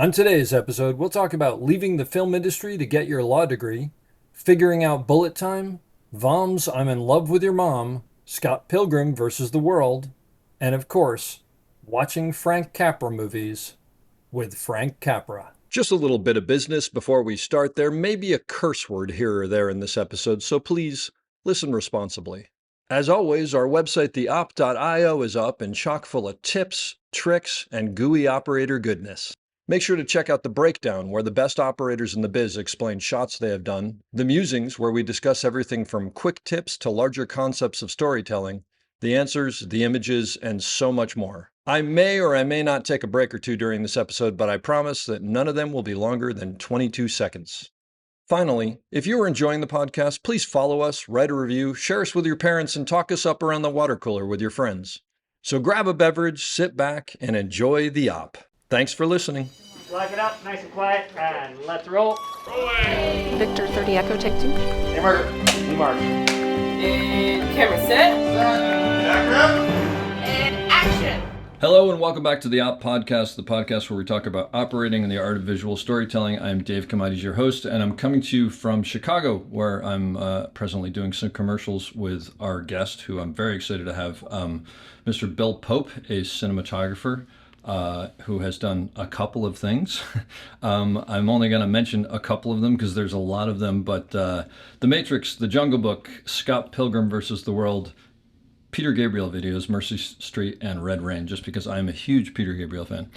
On today's episode, we'll talk about leaving the film industry to get your law degree, figuring out bullet time, Vom's I'm in Love with Your Mom, Scott Pilgrim versus the World, and of course, watching Frank Capra movies with Frank Capra. Just a little bit of business before we start. There may be a curse word here or there in this episode, so please listen responsibly. As always, our website, theop.io, is up and chock full of tips, tricks, and gooey operator goodness. Make sure to check out the breakdown, where the best operators in the biz explain shots they have done, the musings, where we discuss everything from quick tips to larger concepts of storytelling, the answers, the images, and so much more. I may or I may not take a break or two during this episode, but I promise that none of them will be longer than 22 seconds. Finally, if you are enjoying the podcast, please follow us, write a review, share us with your parents, and talk us up around the water cooler with your friends. So grab a beverage, sit back, and enjoy the op. Thanks for listening. Lock it up, nice and quiet, and let's roll. Rolling! Victor 30 Echo, take 2. Hey, Margaret. Hey, Mark. And camera set. And action! Hello and welcome back to the Op Podcast, the podcast where we talk about operating and the art of visual storytelling. I'm Dave Commodities, your host, and I'm coming to you from Chicago, where I'm presently doing some commercials with our guest, who I'm very excited to have, Mr. Bill Pope, a cinematographer, who has done a couple of things. I'm only going to mention a couple of them because there's a lot of them, but The Matrix, The Jungle Book, Scott Pilgrim versus the World, Peter Gabriel videos, Mercy Street, and Red Rain, just because I'm a huge Peter Gabriel fan.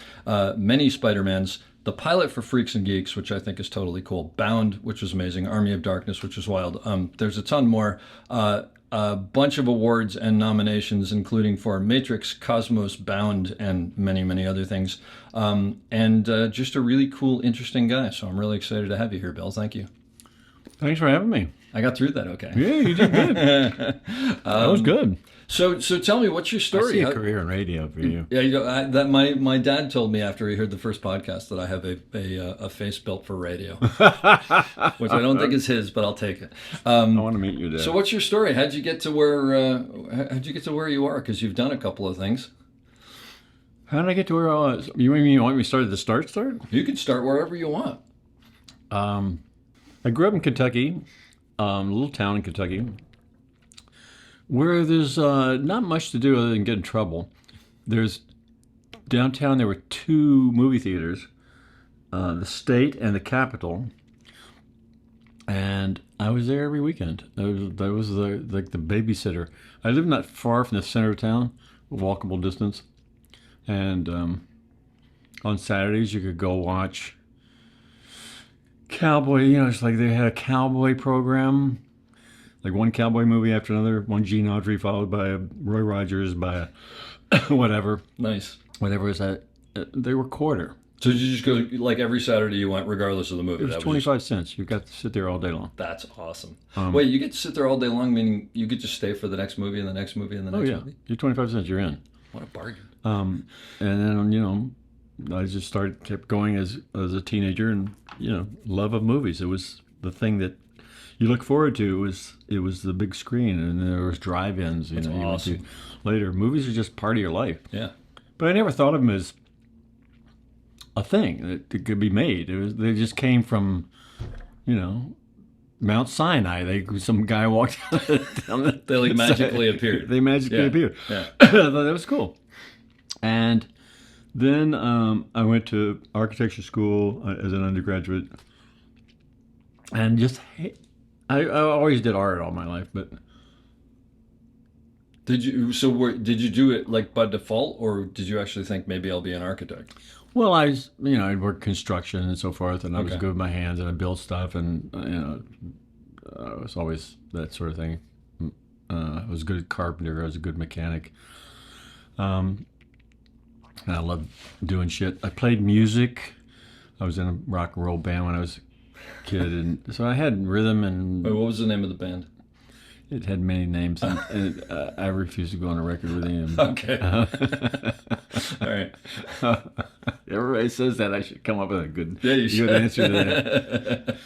Many Spider-Mans, the pilot for Freaks and Geeks, which I think is totally cool. Bound, which was amazing. Army of Darkness, which was wild. There's a ton more. A bunch of awards and nominations, including for Matrix, Cosmos, Bound, and many, many other things. And just a really cool, interesting guy. So I'm really excited to have you here, Bill. Thank you. Thanks for having me. I got through that okay. Yeah, you did good. That was good. So tell me, what's your story? I see a career in radio for you. Yeah, that my dad told me after he heard the first podcast that I have a face built for radio, which I don't think is his, but I'll take it. I want to meet you, Dad. So what's your story? How'd you get to where you are? Because you've done a couple of things. How did I get to where I was? You mean you want me to start at the start? You can start wherever you want. I grew up in Kentucky, a little town in Kentucky, where there's not much to do other than get in trouble. There's downtown. There were 2 movie theaters, the State and the Capitol, and I was there every weekend. I was the babysitter. I lived not far from the center of town, walkable distance, and on Saturdays you could go watch cowboy. It's like they had a cowboy program. Like one cowboy movie after another, one Gene Autry followed by a Roy Rogers, by a whatever. Nice. Whatever was that? They were quarter. So did you just go, like, every Saturday you went regardless of the movie? It was 25 cents. You got to sit there all day long. That's awesome. Wait, you get to sit there all day long, meaning you get to stay for the next movie and the next movie and the next movie? You're 25 cents, you're in. What a bargain. And then, I just kept going as a teenager, and, love of movies. It was the thing that you look forward to. It was the big screen, and there was drive-ins. That's awesome. Later, movies are just part of your life. Yeah. But I never thought of them as a thing that could be made. They just came from, Mount Sinai. Some guy walked down they like magically appeared. They magically appeared. Yeah. I thought that was cool. And then I went to architecture school as an undergraduate, and I always did art all my life, but did you do it like by default, or did you actually think maybe I'll be an architect? Well, I'd worked construction and so forth, and I was good with my hands, and I built stuff, and I was always that sort of thing. I was a good carpenter. I was a good mechanic. And I loved doing shit. I played music. I was in a rock and roll band when I was a kid, and so I had rhythm and. Wait, what was the name of the band? It had many names, and I refused to go on a record with him. Okay. All right. Everybody says that I should come up with a good answer to that.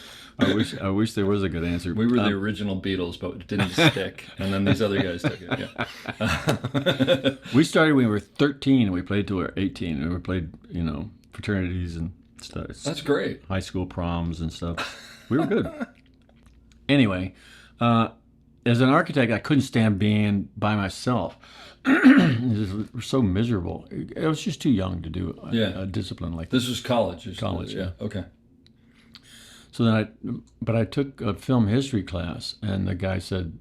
I wish there was a good answer. We were the original Beatles, but it didn't stick, and then these other guys took it. Yeah. We started when we were 13, and we played till we were 18, and we played, fraternities and That's great. High school proms and stuff. We were good. Anyway, as an architect, I couldn't stand being by myself. It was so miserable. I was just too young to do a discipline like This was college. College, yeah. Okay. So then I took a film history class, and the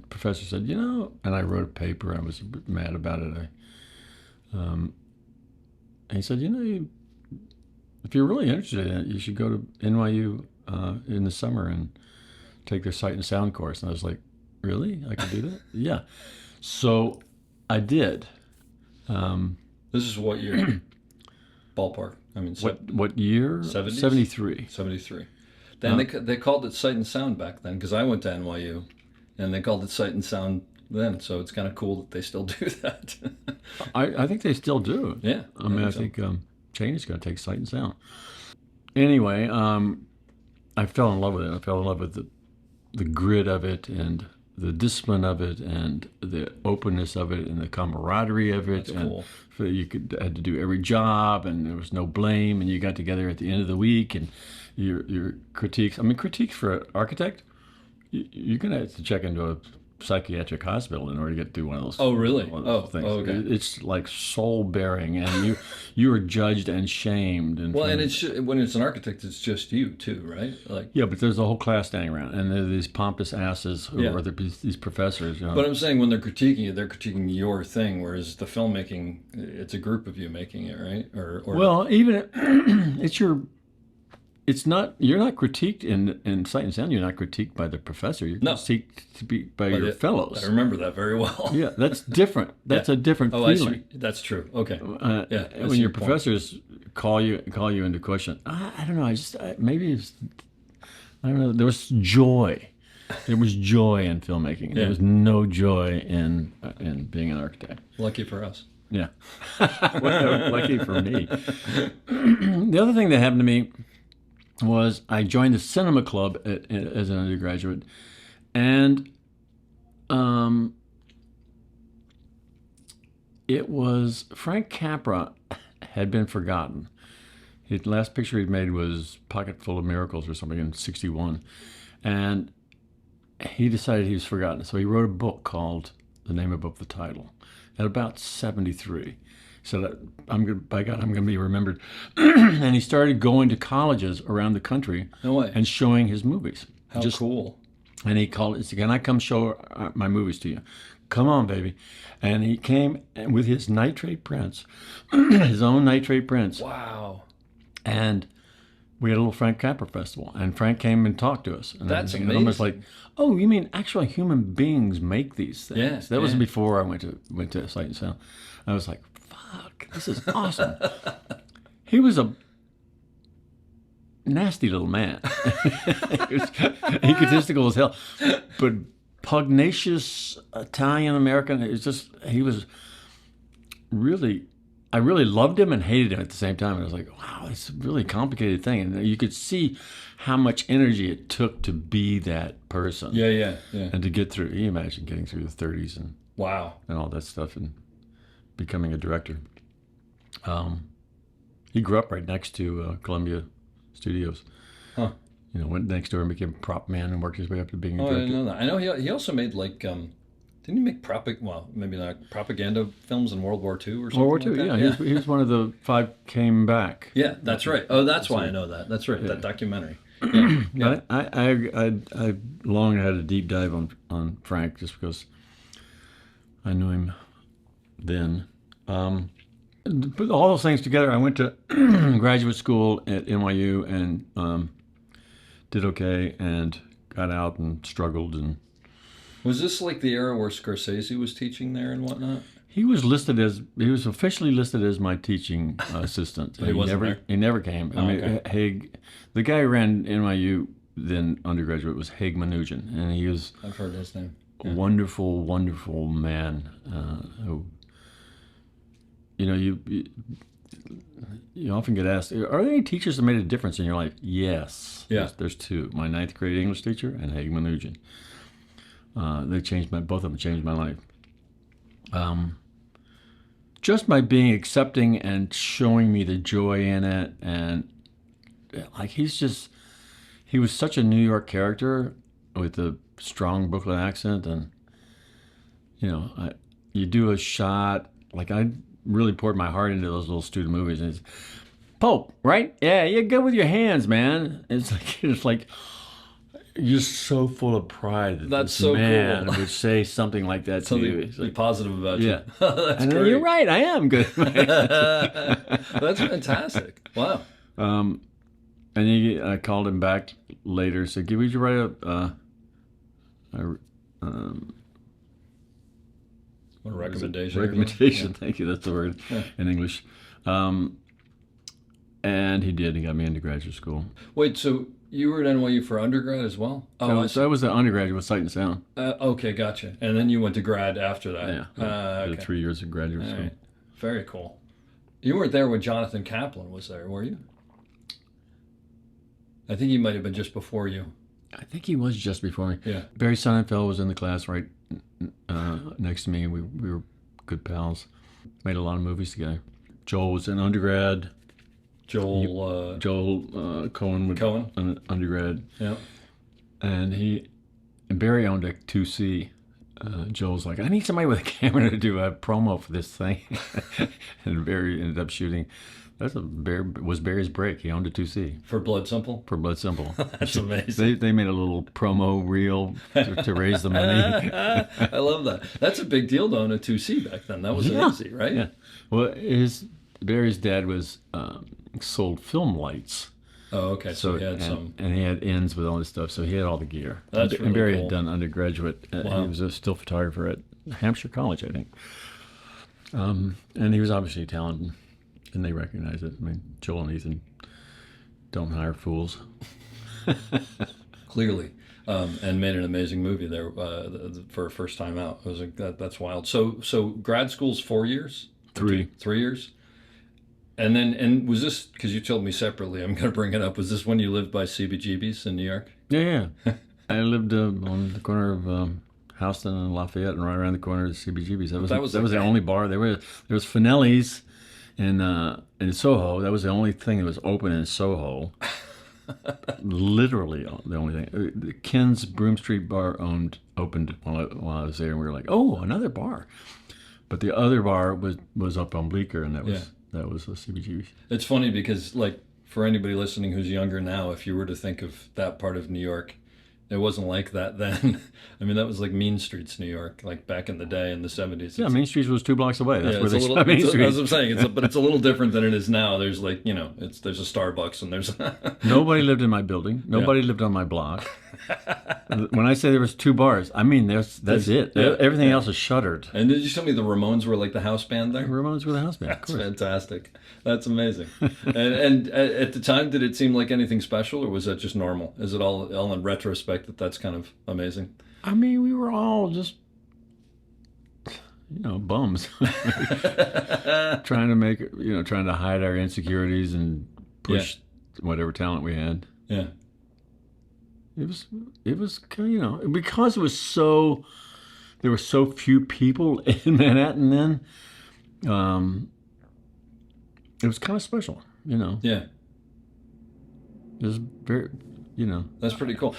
professor said, and I wrote a paper. I was a bit mad about it. And he said, if you're really interested in it, you should go to NYU in the summer and take their sight and sound course. And I was like, really? I could do that? Yeah. So I did. This is what year? Ballpark. I mean, what year? 70s? 73. 73. Then they called it Sight and Sound back then, because I went to NYU, and they called it Sight and Sound then. So it's kind of cool that they still do that. I think they still do. Yeah. I think Cheney's going to take Sight and Sound. Anyway, I fell in love with it. I fell in love with the grit of it and the discipline of it and the openness of it and the camaraderie of it. That's and cool. You had to do every job, and there was no blame, and you got together at the end of the week, and your critiques. I mean, critiques for an architect, you're going to have to check into a psychiatric hospital in order to get through one of those. Oh, really? One of those things. Okay. It's like soul bearing, and you are judged and shamed. And Well, and when it's an architect, it's just you too, right? Like. Yeah, but there's a whole class standing around, and there are these pompous asses who are these professors. But I'm saying when they're critiquing your thing, whereas the filmmaking, it's a group of you making it, right? Or well, even you're not critiqued in Sight and Sound. You're not critiqued by the professor. You're critiqued by your fellows. I remember that very well. Yeah, that's different. That's a different I feeling. see. That's true. Okay. When your professors call you into question, I don't know. I don't know. There was joy. There was joy in filmmaking. There was no joy in being an architect. Lucky for us. Yeah. Lucky for me. The other thing that happened to me was I joined the cinema club as an undergraduate, and it was Frank Capra had been forgotten. His last picture he'd made was Pocket Full of Miracles or something in '61, and he decided he was forgotten. So he wrote a book called The Name Above the Title at about 73. He said, by God, I'm going to be remembered. And he started going to colleges around the country and showing his movies. How cool. And he called it, can I come show my movies to you? Come on, baby. And he came with his nitrate prints, his own nitrate prints. Wow. And we had a little Frank Capra festival, and Frank came and talked to us. And That's amazing. And I was like, oh, you mean actual human beings make these things? Yeah, that was before I went to Sight and Sound. I was like, fuck, this is awesome. He was a nasty little man. He was egotistical as hell, but pugnacious Italian American. He was really. I really loved him and hated him at the same time. And I was like, wow, it's a really complicated thing. And you could see how much energy it took to be that person. Yeah. And to get through. Can you imagine getting through the 30s and all that stuff and becoming a director. He grew up right next to Columbia Studios. Huh. Went next door and became a prop man and worked his way up to being a director. I didn't know that. I know he also made like, didn't he make maybe not propaganda films in World War II or something? World War II, like that? He was one of the 5 came back. Yeah, that's right. Oh, that's why I know that. That's right, that documentary. Yeah. I long had a deep dive on Frank just because I knew him then. Put all those things together, I went to graduate school at NYU and did okay and got out and struggled. And was this like the era where Scorsese was teaching there and whatnot? He was officially listed as my teaching assistant. He never came. Haig, the guy who ran NYU then undergraduate was Haig Manoogian, and he was I've heard his name. A wonderful, wonderful man who. You often get asked, are there any teachers that made a difference in your life? Yes. Yeah. There's 2. My 9th grade English teacher and Haig Manoogian. Both of them changed my life. Just by being accepting and showing me the joy in it and Like he was such a New York character with a strong Brooklyn accent, and you do a shot like I really poured my heart into those little student movies. And it's Pope, right? Yeah, you're good with your hands, man. It's like you're so full of pride that That's this so man cool. would say something like that to you. Something It's be like, positive about you. yeah. That's and then, great. you're right, I am good. That's fantastic. Wow. And I called him back later. Said, "Would you write What a recommendation. recommendation?" Thank you. That's the word Yeah. in English. And he did. He got me into graduate school. Wait, so you were at NYU for undergrad as well? Oh, So I was an undergraduate with Sight and Sound. okay, gotcha. And then you went to grad after that. Yeah, I did Okay. 3 years of graduate All school. right. Very cool. You weren't there when Jonathan Kaplan was there, were you? I think he might have been just before you. I think he was just before me. Yeah. Barry Sonnenfeld was in the class right next to me. We were good pals. Made a lot of movies together. Joel was an undergrad. Joel. Cohen was Cohen? an undergrad. Yeah. And Barry owned a 2C. Joel's like, I need somebody with a camera to do a promo for this thing. And Barry ended up shooting. Was Barry's break. He owned a 2C. For Blood Simple? For Blood Simple. That's amazing. They made a little promo reel to raise the money. I love that. That's a big deal to own a 2C back then. That wasn't easy, right? Yeah. Well, Barry's dad was sold film lights. Oh, okay. So he had and he had ends with all this stuff, so he had all the gear. That's and really Barry cool. had done undergraduate. Wow. He was a still photographer at Hampshire College, I think. And he was obviously talented, and they recognized it. I mean, Joel and Ethan don't hire fools. Clearly. And made an amazing movie there for a first time out. It was that's wild. So grad school's 4 years? 3. 3 years? And was this, because you told me separately, I'm going to bring it up, was this when you lived by CBGB's in New York? Yeah. I lived on the corner of Houston and Lafayette, and right around the corner of CBGB's. That was the only bar. There was Finelli's in Soho. That was the only thing that was open in Soho. Literally the only thing. The Ken's Broome Street bar opened while I was there, and we were like, oh, another bar. But the other bar was up on Bleecker, and that was a CBGB's. It's funny because, like, for anybody listening who's younger now, if you were to think of that part of New York, it wasn't like that then. I mean, that was like Mean Streets, New York, like back in the day in the 70s. Yeah, Main Street was 2 blocks away. That's where they shot Main That's Street. what I'm saying. But it's a little different than it is now. There's like, there's a Starbucks and there's... Nobody lived in my building. Nobody lived on my block. When I say there was 2 bars, I mean that's it. Yeah. Everything else is shuttered. And did you tell me the Ramones were like the house band there? Ramones were the house band. Of That's course. fantastic. That's amazing. and at the time, did it seem like anything special, or was that just normal? Is it all in retrospect that's kind of amazing? I mean, we were all just, bums, trying to hide our insecurities and push whatever talent we had. Yeah. It was because there were so few people in Manhattan then. It was kind of special, Yeah. It was very, That's pretty cool.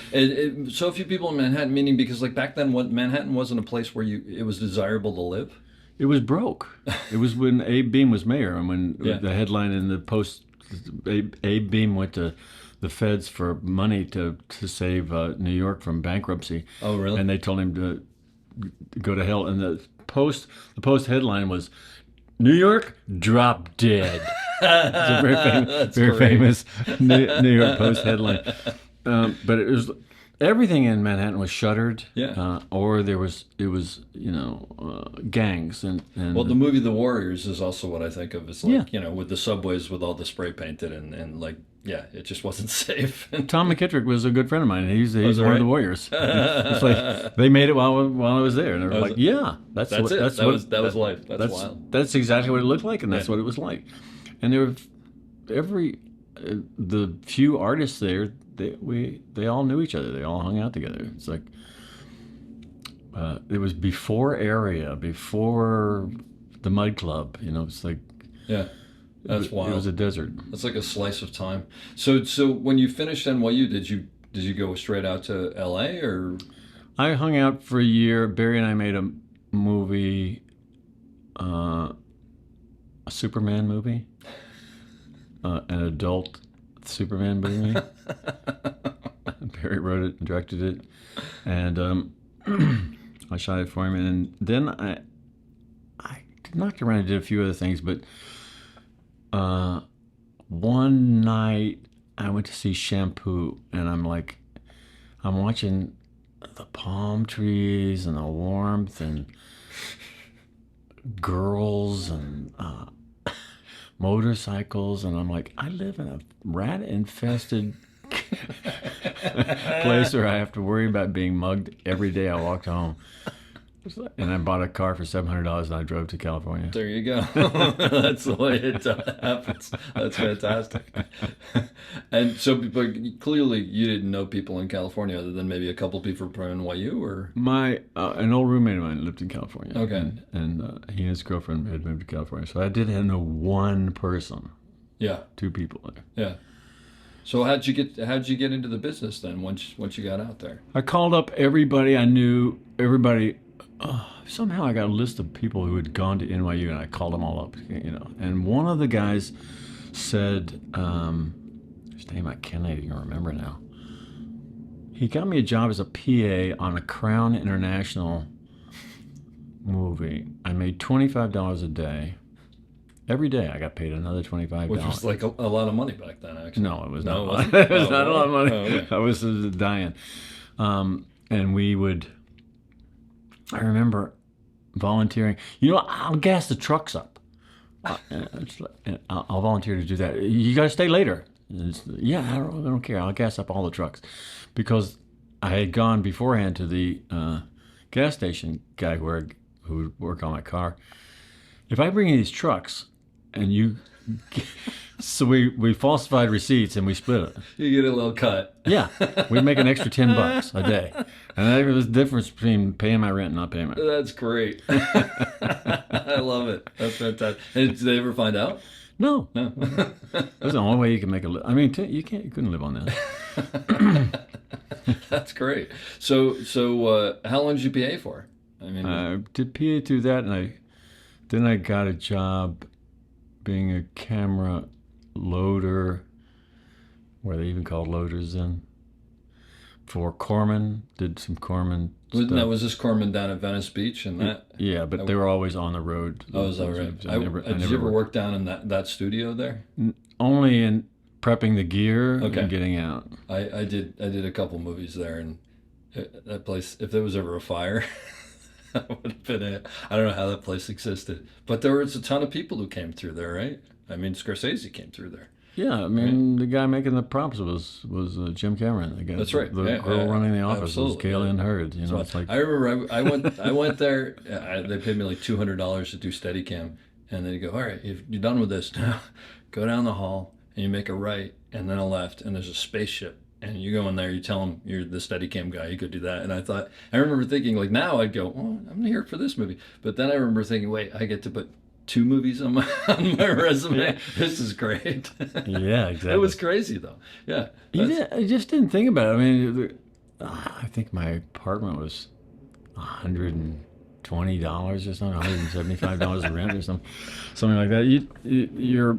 So few people in Manhattan, meaning because like back then, Manhattan wasn't a place where it was desirable to live. It was broke. It was when Abe Beam was mayor, and when the headline in the Post, Abe Beam went to the feds for money to save New York from bankruptcy. Oh, really? And they told him to go to hell. And the Post headline was, New York, drop dead. It's a very famous New York Post headline. But it was everything in Manhattan was shuttered. Yeah. Or it was gangs and Well, the movie The Warriors is also what I think of as like with the subways with all the spray painted and like it just wasn't safe. Tom McKittrick was a good friend of mine. He's one right? of the Warriors. It's like they made it while I was there, and they were like, that's it. That was life. That's wild. That's exactly what it looked like, and that's what it was like. And there were the few artists there. They all knew each other. They all hung out together. It's like it was before the Mud Club. It's like That's wild. It was a desert. That's like a slice of time. So when you finished NYU, did you go straight out to LA or? I hung out for a year. Barry and I made a movie, a Superman movie, an adult Superman movie. Barry wrote it and directed it, and I shot it for him. And then I knocked around and did a few other things, but one night I went to see Shampoo, and I'm watching the palm trees and the warmth and girls and motorcycles, and I'm like, I live in a rat infested place where I have to worry about being mugged every day I walked home. And I bought a car for $700 and I drove to California. There you go. That's the way it happens. That's fantastic. And so, but clearly, you didn't know people in California other than maybe a couple people from NYU, or my an old roommate of mine lived in California. Okay. And he and his girlfriend had moved to California, so I did know one person. Yeah. Two people there. Yeah. So how'd you get into the business then? Once you got out there, I called up everybody I knew. Everybody. Somehow I got a list of people who had gone to NYU, and I called them all up, And one of the guys said, his name I can't even remember now. He got me a job as a PA on a Crown International movie. I made $25 a day. Every day I got paid another $25. which was like a lot of money back then, actually. No, it was No, not. it wasn't? It was Oh, not a lot of money. oh, okay. I was dying. And we would. I remember volunteering. I'll gas the trucks up. I'll volunteer to do that. You got to stay later. Yeah, I don't care. I'll gas up all the trucks, because I had gone beforehand to the gas station guy who would work on my car. If I bring in these trucks, and you, so we falsified receipts and we split it. You get a little cut. Yeah, we'd make an extra $10 a day, and that was the difference between paying my rent and not paying my rent. That's great. I love it. That's fantastic. And did they ever find out? No, No. that's the only way you can make a living. I mean, you couldn't live on that. That's great. So how long did you PA for? I mean, I did PA through that, and then I got a job being a camera loader, where they even called loaders then, for Corman. Did some Corman stuff. now was this Corman down at Venice Beach and that? Yeah, but they were always on the road. Oh, is that right? Did you ever work down in that studio there? Only in prepping the gear Okay. and getting out. I did a couple movies there, and that place, if there was ever a fire, that would have been it. I don't know how that place existed, but there was a ton of people who came through there, right? I mean, Scorsese came through there. Yeah, I mean, the guy making the props was Jim Cameron. The guy, That's right. The Yeah, girl running the office was absolutely. Kaylin Hurd. It's like I remember I went there. They paid me like $200 to do Steadicam, and then you go, all right, if you're done with this now, go down the hall and you make a right and then a left, and there's a spaceship. And you go in there, you tell them you're the Steadicam guy, you could do that. And I remember thinking, like, now I'd go, oh, I'm here for this movie. But then I remember thinking, wait, I get to put 2 movies on my resume. Yeah. This is great. Yeah, exactly. It was crazy, though. Yeah. I just didn't think about it. I mean, I think my apartment was $120 or something, $175 a rent or something like that. Your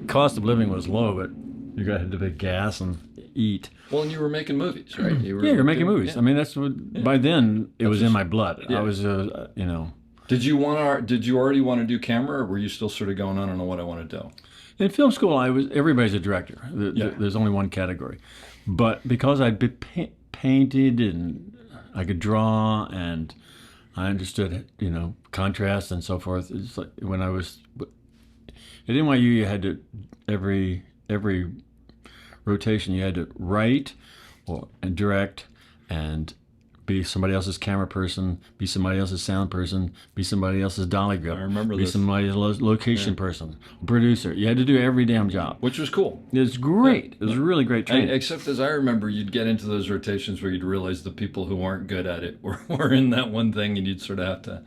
cost of living was low, but you got to pay gas and eat. Well, and you were making movies, right? You're making movies. Yeah. I mean, that's what. By then, it was in my blood. Yeah. I was, Did you already want to do camera, or were you still sort of going, I don't know what I want to do? In film school, everybody's a director. Yeah. There's only one category. But because I'd been painted and I could draw and I understood, contrast and so forth, it's like when I was at NYU, you had to every rotation you had to write and direct and be somebody else's camera person, be somebody else's sound person, be somebody else's dolly grip. I remember be this. somebody else's location person, producer. You had to do every damn job. Which was cool. It was great. It was really great training. Except as I remember, you'd get into those rotations where you'd realize the people who weren't good at it were in that one thing, and you'd sort of have to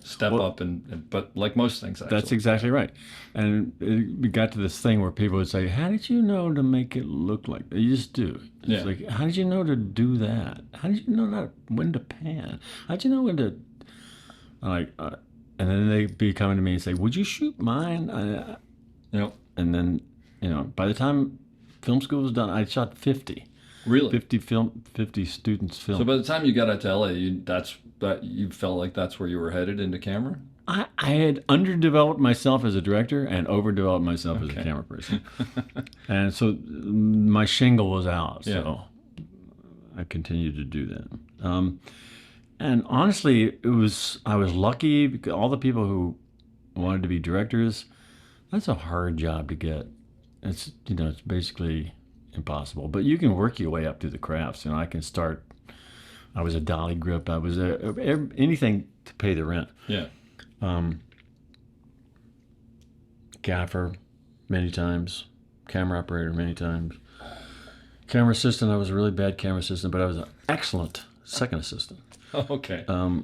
step up. But like most things, actually. That's exactly right. And we got to this thing where people would say, "How did you know to make it look like that?" You just do. It's like, how did you know to do that? How did you know when to pan? How did you know when to and then they'd be coming to me and say, "Would you shoot mine?" And then, by the time film school was done, I shot 50. Really? 50 students film. So by the time you got out to LA, you felt like that's where you were headed into camera? I had underdeveloped myself as a director and overdeveloped myself as a camera person. And so my shingle was out. So I continued to do that. And honestly, I was lucky because all the people who wanted to be directors, that's a hard job to get. It's basically impossible. But you can work your way up through the crafts. I can start. I was a dolly grip. I was anything to pay the rent. Yeah. Gaffer, many times. Camera operator, many times. Camera assistant. I was a really bad camera assistant, but I was an excellent second assistant. Oh, okay. I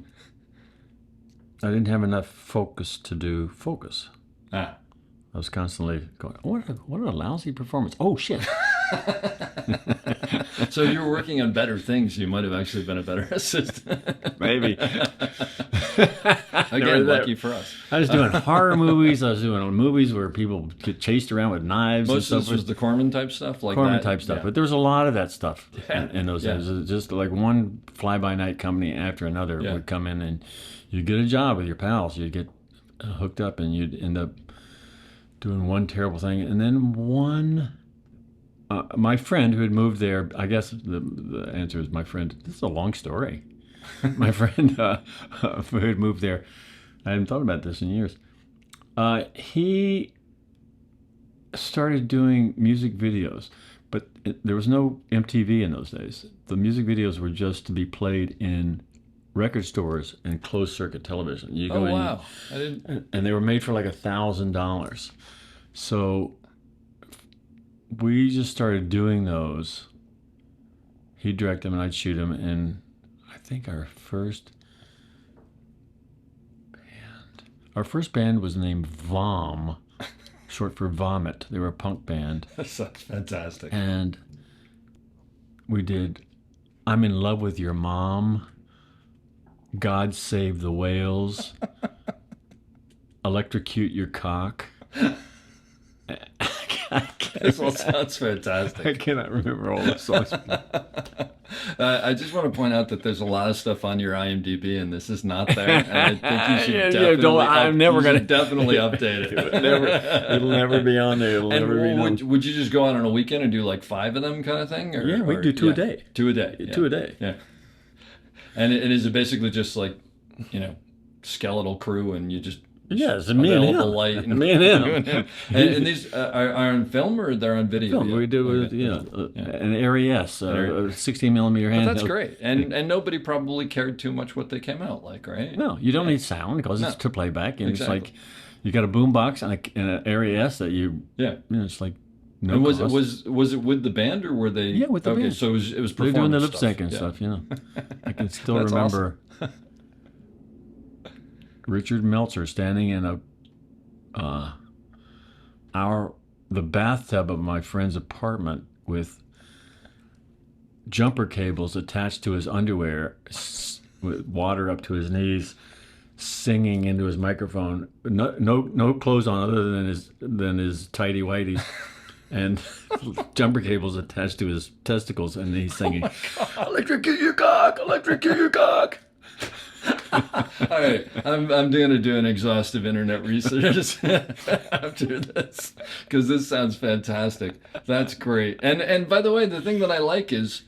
didn't have enough focus to do focus. Ah. I was constantly going, what a lousy performance. Oh, shit. So you were working on better things. You might have actually been a better assistant. Maybe. Again, lucky for us. I was doing horror movies. I was doing movies where people get chased around with knives. Most and of stuff. this was the Corman type stuff? Corman type stuff. Yeah. But there was a lot of that stuff in those Yeah. days. It was just like one fly-by-night company after another would come in, and you'd get a job with your pals. You'd get hooked up, and you'd end up doing one terrible thing. And then my friend who had moved there, I guess the answer is my friend. This is a long story. My friend who had moved there, I hadn't thought about this in years. He started doing music videos, but there was no MTV in those days. The music videos were just to be played in record stores and closed circuit television. You go in, wow. I didn't... and they were made for like $1,000. So we just started doing those. He'd direct them and I'd shoot them. And I think our first band was named Vom, short for Vomit. They were a punk band. That's fantastic. And we did I'm in Love with Your Mom, God Save the Whales, Electrocute Your Cock. This all sounds fantastic. I cannot remember all the songs. I just want to point out that there's a lot of stuff on your IMDb, and this is not there. And I think you should definitely update it. It'll never be on there. It'll never be known. Would you just go out on a weekend and do like 5 of them kind of thing? Yeah, we do 2 a day. 2 a day. 2 a day. Yeah. And is it basically just like, skeletal crew and you just... Yeah, it's me and him. Light Me and him. And these are on film or they're on video? Film. We do an ARES, a 16 millimeter handheld. That's great. And nobody probably cared too much what they came out like, right? No, you don't need sound because it's to playback, and Exactly. it's like you got a boombox and an ARES that it's like no. And cost. was it with the band or were they? Yeah, with the band. Okay, so it was They're performance doing the lip stuff. sync and stuff. I can still That's remember Richard Meltzer standing in the bathtub of my friend's apartment with jumper cables attached to his underwear, with water up to his knees, singing into his microphone. No clothes on other than his tighty whities. And jumper cables attached to his testicles, and he's singing, "Electrocute your cock, electrocute your cock." All right, I'm going to do an exhaustive internet research after this because this sounds fantastic. That's great. And by the way, the thing that I like is,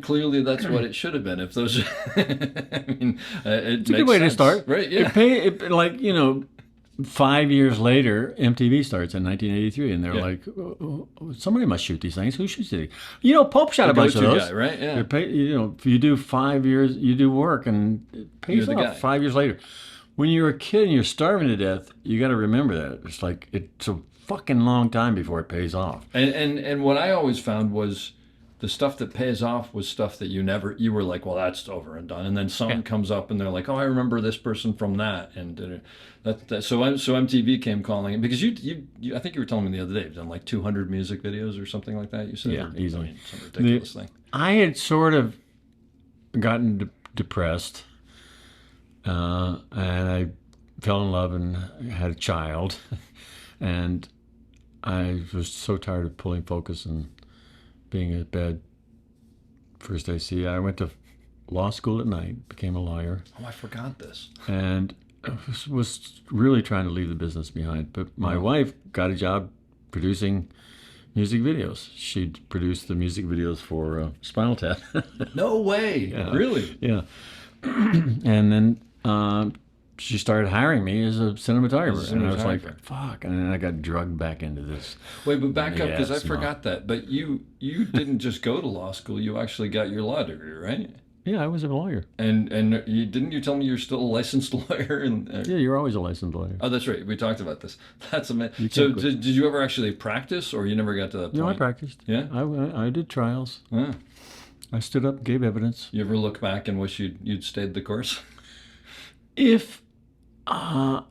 clearly that's what it should have been. If those, it's a good way to start, right? Yeah. 5 years later, MTV starts in 1983, and they're Yeah. like, somebody must shoot these things. Who shoots these? Pope shot a bunch of go-to those. guy, right? Yeah. If you do 5 years, you do work, and it pays You're the guy. off 5 years later. When you're a kid and you're starving to death, you got to remember that. It's like, it's a fucking long time before it pays off. And what I always found was the stuff that pays off was stuff that you were like, well, that's over and done. And then someone comes up and they're like, oh, I remember this person from that. And so MTV came calling, because you I think you were telling me the other day, you've done like 200 music videos or something like that. You said, Yeah, easily. Some ridiculous thing. I had sort of gotten depressed, and I fell in love and had a child, and I was so tired of pulling focus and being a bad first AC. I went to law school at night, became a lawyer, Oh, I forgot this. and was really trying to leave the business behind. But my wife got a job producing music videos. She'd produced the music videos for Spinal Tap. No way. Yeah. Really? Yeah. And then she started hiring me as a cinematographer. And I was like, cinematographer. fuck. And then I got drugged back into this. Wait, but back up, because I Yes, no. forgot that. But you didn't just go to law school. You actually got your law degree, right? Yeah, I was a lawyer. And didn't you tell me you're still a licensed lawyer? Yeah, you're always a licensed lawyer. Oh, that's right. We talked about this. That's amazing. can't So quit. did you ever actually practice, or you never got to that point? No, I practiced. Yeah? I did trials. Yeah. I stood up, gave evidence. You ever look back and wish you'd stayed the course? If my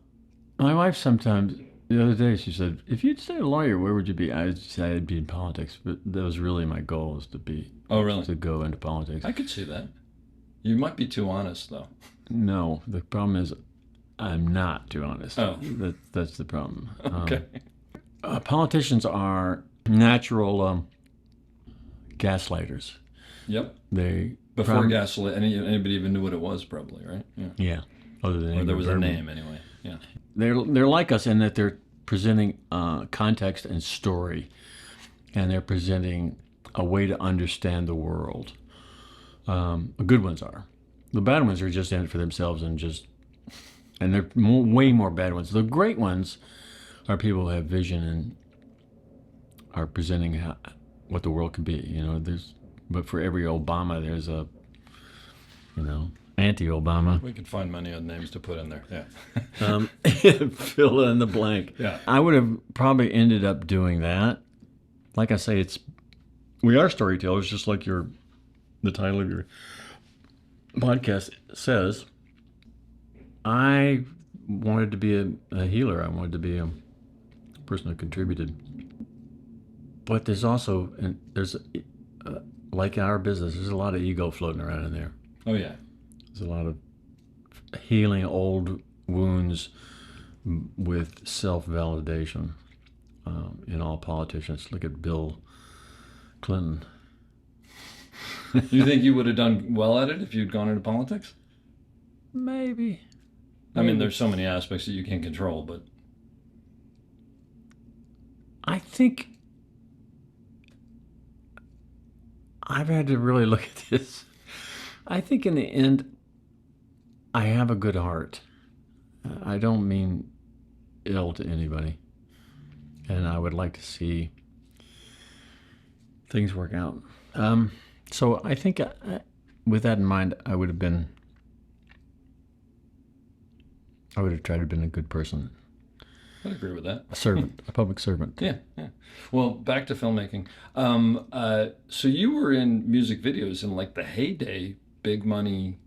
wife sometimes, the other day, she said, if you'd stay a lawyer, where would you be? I'd say I'd be in politics, but that was really my goal, was Oh, really? to go into politics. I could see that. You might be too honest, though. No, the problem is I'm not too honest. Oh. That's the problem. Okay. Politicians are natural gaslighters. Yep. They Before gasoline, anybody even knew what it was, probably, right? Yeah. Yeah. Other than Or there was a bourbon. name, anyway. Yeah. They're like us in that they're presenting context and story, and they're presenting a way to understand the world. The good ones are. The bad ones are just in it for themselves and they're way more bad ones. The great ones are people who have vision and are presenting what the world can be. But for every Obama, there's a, anti-Obama. We could find many other names to put in there. Yeah. Fill in the blank. Yeah. I would have probably ended up doing that. Like I say, we are storytellers, just like the title of your podcast says. I wanted to be a healer. I wanted to be a person who contributed. But there's also, like our business, there's a lot of ego floating around in there. Oh, yeah. There's a lot of healing old wounds with self-validation in all politicians. Look at Bill Clinton. You think you would have done well at it if you'd gone into politics? Maybe. I mean, there's so many aspects that you can't control, but I think I've had to really look at this. I think in the end, I have a good heart. I don't mean ill to anybody. And I would like to see things work out. So I think with that in mind, I would have tried to be a good person. I'd agree with that. A servant, a public servant. Yeah, yeah. Well, back to filmmaking. So you were in music videos in like the heyday, big money,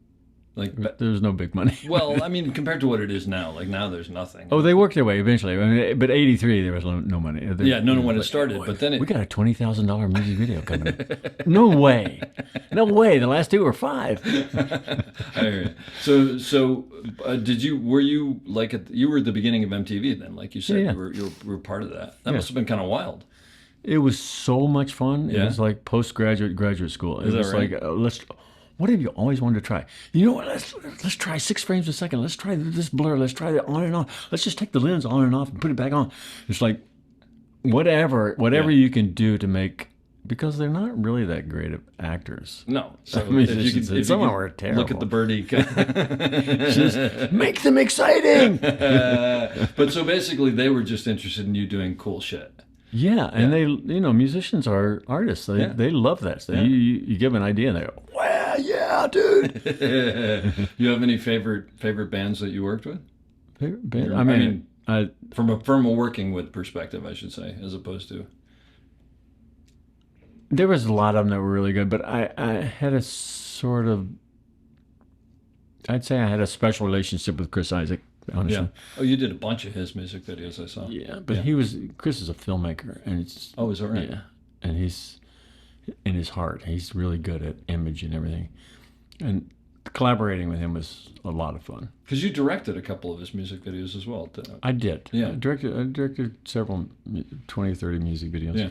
like. There's no big money. Well, I mean, compared to what it is now, like now there's nothing. Oh, they worked their way eventually. I mean, but '83 there was no money. Yeah, no, when it started, but then we got a $20,000 music video coming. No way, no way. The last two were $5. I hear you. So were you like you were at the beginning of MTV then? Like you said, Yeah. you were part of that. That must have been kind of wild. It was so much fun. It Yeah? was like graduate school. It Is that was right? like what have you always wanted to try? You know what? Let's try 6 frames a second. Let's try this blur. Let's try it on and off. Let's just take the lens on and off and put it back on. It's like whatever Yeah. you can do to make Because they're not really that great of actors. No. So Musicians, some of them are terrible. Look at the birdie. Just make them exciting. But so basically, they were just interested in you doing cool shit. Yeah, and they, musicians are artists. They love that stuff. Yeah. You give an idea, and they go, "Wow, yeah, dude." You have any favorite bands that you worked with? Favorite band? From a working with perspective, I should say, as opposed to. There was a lot of them that were really good, but I had a sort of, I'd say I had a special relationship with Chris Isaak, honestly. Yeah. Oh, you did a bunch of his music videos, I saw. Yeah, but Chris is a filmmaker, and it's. Oh, is that right? Yeah, and he's, in his heart, he's really good at image and everything. And collaborating with him was a lot of fun. Because you directed a couple of his music videos as well. I did. Yeah. I directed several 20 or 30 music videos. Yeah.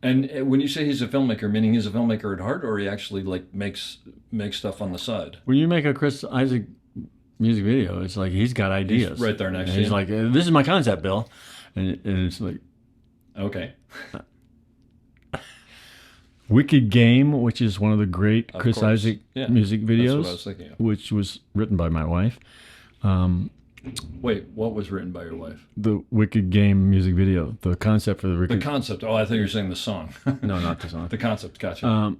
And when you say he's a filmmaker, meaning he's a filmmaker at heart, or he actually makes stuff on the side? When you make a Chris Isaak music video, it's like he's got ideas. He's right there next to you. He's like, "This is my concept, Bill," and it's like, okay. Wicked Game, which is one of the great Of Chris course. Isaak Yeah. music videos, That's what I was thinking of. which was written by my wife. Wait, what was written by your wife? The Wicked Game music video, the concept for the The Wicked. concept. Oh, I thought you were saying the song. No, not the song. The concept. Gotcha.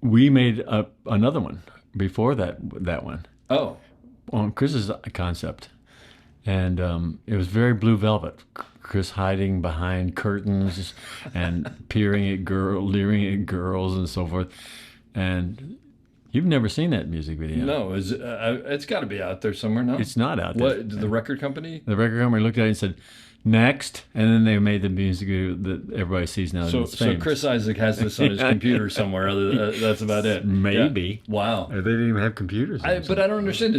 We made another one before that one Oh, on Chris's concept, and it was very Blue Velvet. Chris hiding behind curtains and leering at girls and so forth. And you've never seen that music video. no, it's got to be out there somewhere. No, It's not out there. What did the record company? The record company looked at it and said, "Next," and then they made the music video that everybody sees now. So, It's famous. Chris Isaak has this on his computer somewhere. That's about it. Maybe. Yeah. Wow. They didn't even have computers. But I don't understand.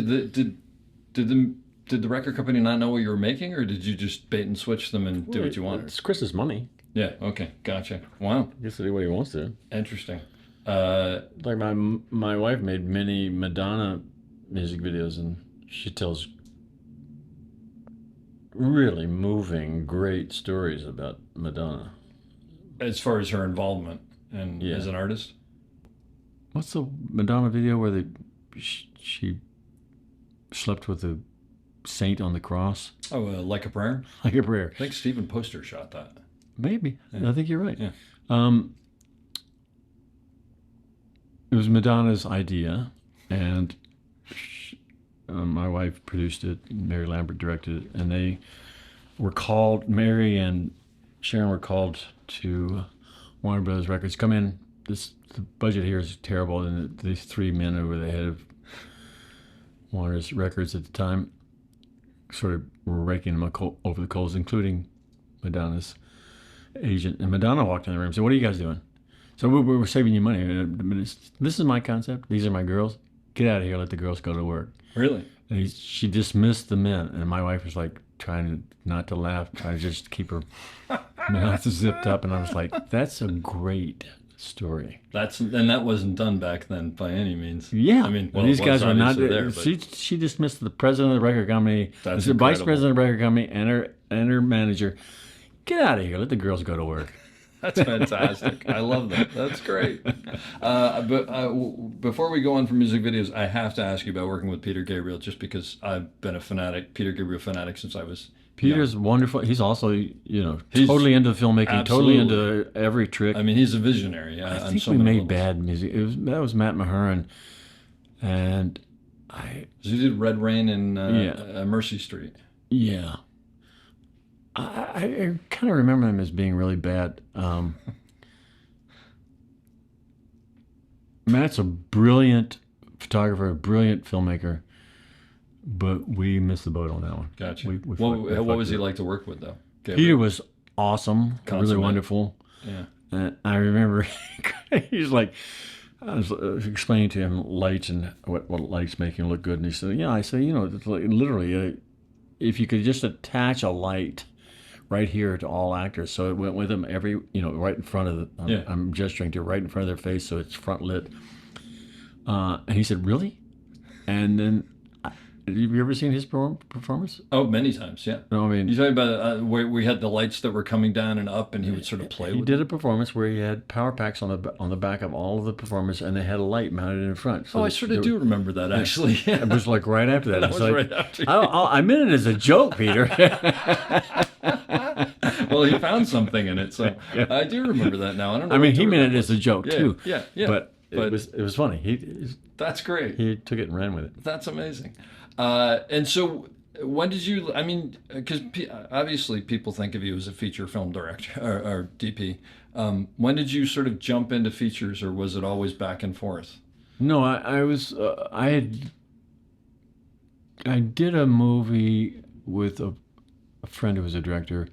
Did the record company not know what you were making, or did you just bait and switch them and do what you wanted? It's Chris's money. Yeah. Okay. Gotcha. Wow. He gets to do what he wants to. Interesting. Like my wife made many Madonna music videos, and she tells really moving, great stories about Madonna. As far as her involvement and Yeah. as an artist. What's the Madonna video where she slept with a saint on the cross? Oh, Like a Prayer. Like a prayer. I think Stephen Poster shot that. Maybe. I think you're right. Yeah. It was Madonna's idea, and my wife produced it. Mary Lambert directed it, and they were called. Mary and Sharon were called to Warner Brothers Records. Come in. The budget here is terrible, and these three men who were the head of Warner's Records at the time sort of were raking them over the coals, including Madonna's agent. And Madonna walked in the room and said, "What are you guys doing?" So we're saving you money. This is my concept. These are my girls. Get out of here. Let the girls go to work. Really? And she dismissed the men. And my wife was like trying not to laugh, trying to just keep her mouth zipped up. And I was like, that's a great story. That wasn't done back then by any means. Yeah. I mean, these guys were not there. She dismissed the president of the record company, That's the vice incredible. president of the record company, and her manager. Get out of here. Let the girls go to work. That's fantastic. I love that. That's great. But before we go on from music videos, I have to ask you about working with Peter Gabriel, just because I've been a Peter Gabriel fanatic since I was Peter's young. wonderful. He's also, He's- totally into filmmaking, totally Absolutely. into every trick. I mean, he's a visionary. I on think so we many made levels. bad music. That was Matt Mahurin, and So you did Red Rain and Yeah. Mercy Street. yeah. I kind of remember them as being really bad. Matt's a brilliant photographer, a brilliant filmmaker, but we missed the boat on that one. Gotcha. We what fucked was he it. like to work with, though? Peter Gabriel? was awesome, really Consummate. wonderful. Yeah. And I remember he's like, I was explaining to him lights and what lights make him look good, and he said, "Yeah." I said, it's like, literally, if you could just attach a light right here to all actors, so it went with them right in front of the. Yeah. I'm gesturing to right in front of their face, so it's front lit. And he said, "Really?" And then Have you ever seen his performance? Oh, many times, yeah. No, I mean, You're talking about where we had the lights that were coming down and up, and he would sort of play he with did it? a performance where he had power packs on the back of all of the performers, and they had a light mounted in front. So Oh, I sort of do remember that, actually. Yeah. It was like right after that. That It's was like, right after. I meant it as a joke, Peter. Well, he found something in it, so I do remember that now. I don't know. I mean, what he the meant it record as a was. joke Yeah, too. Yeah. But it was funny. That's great. He took it and ran with it. That's amazing. And so, when did you? I mean, because obviously people think of you as a feature film director or DP. When did you sort of jump into features, or was it always back and forth? No, I did a movie with a friend who was a director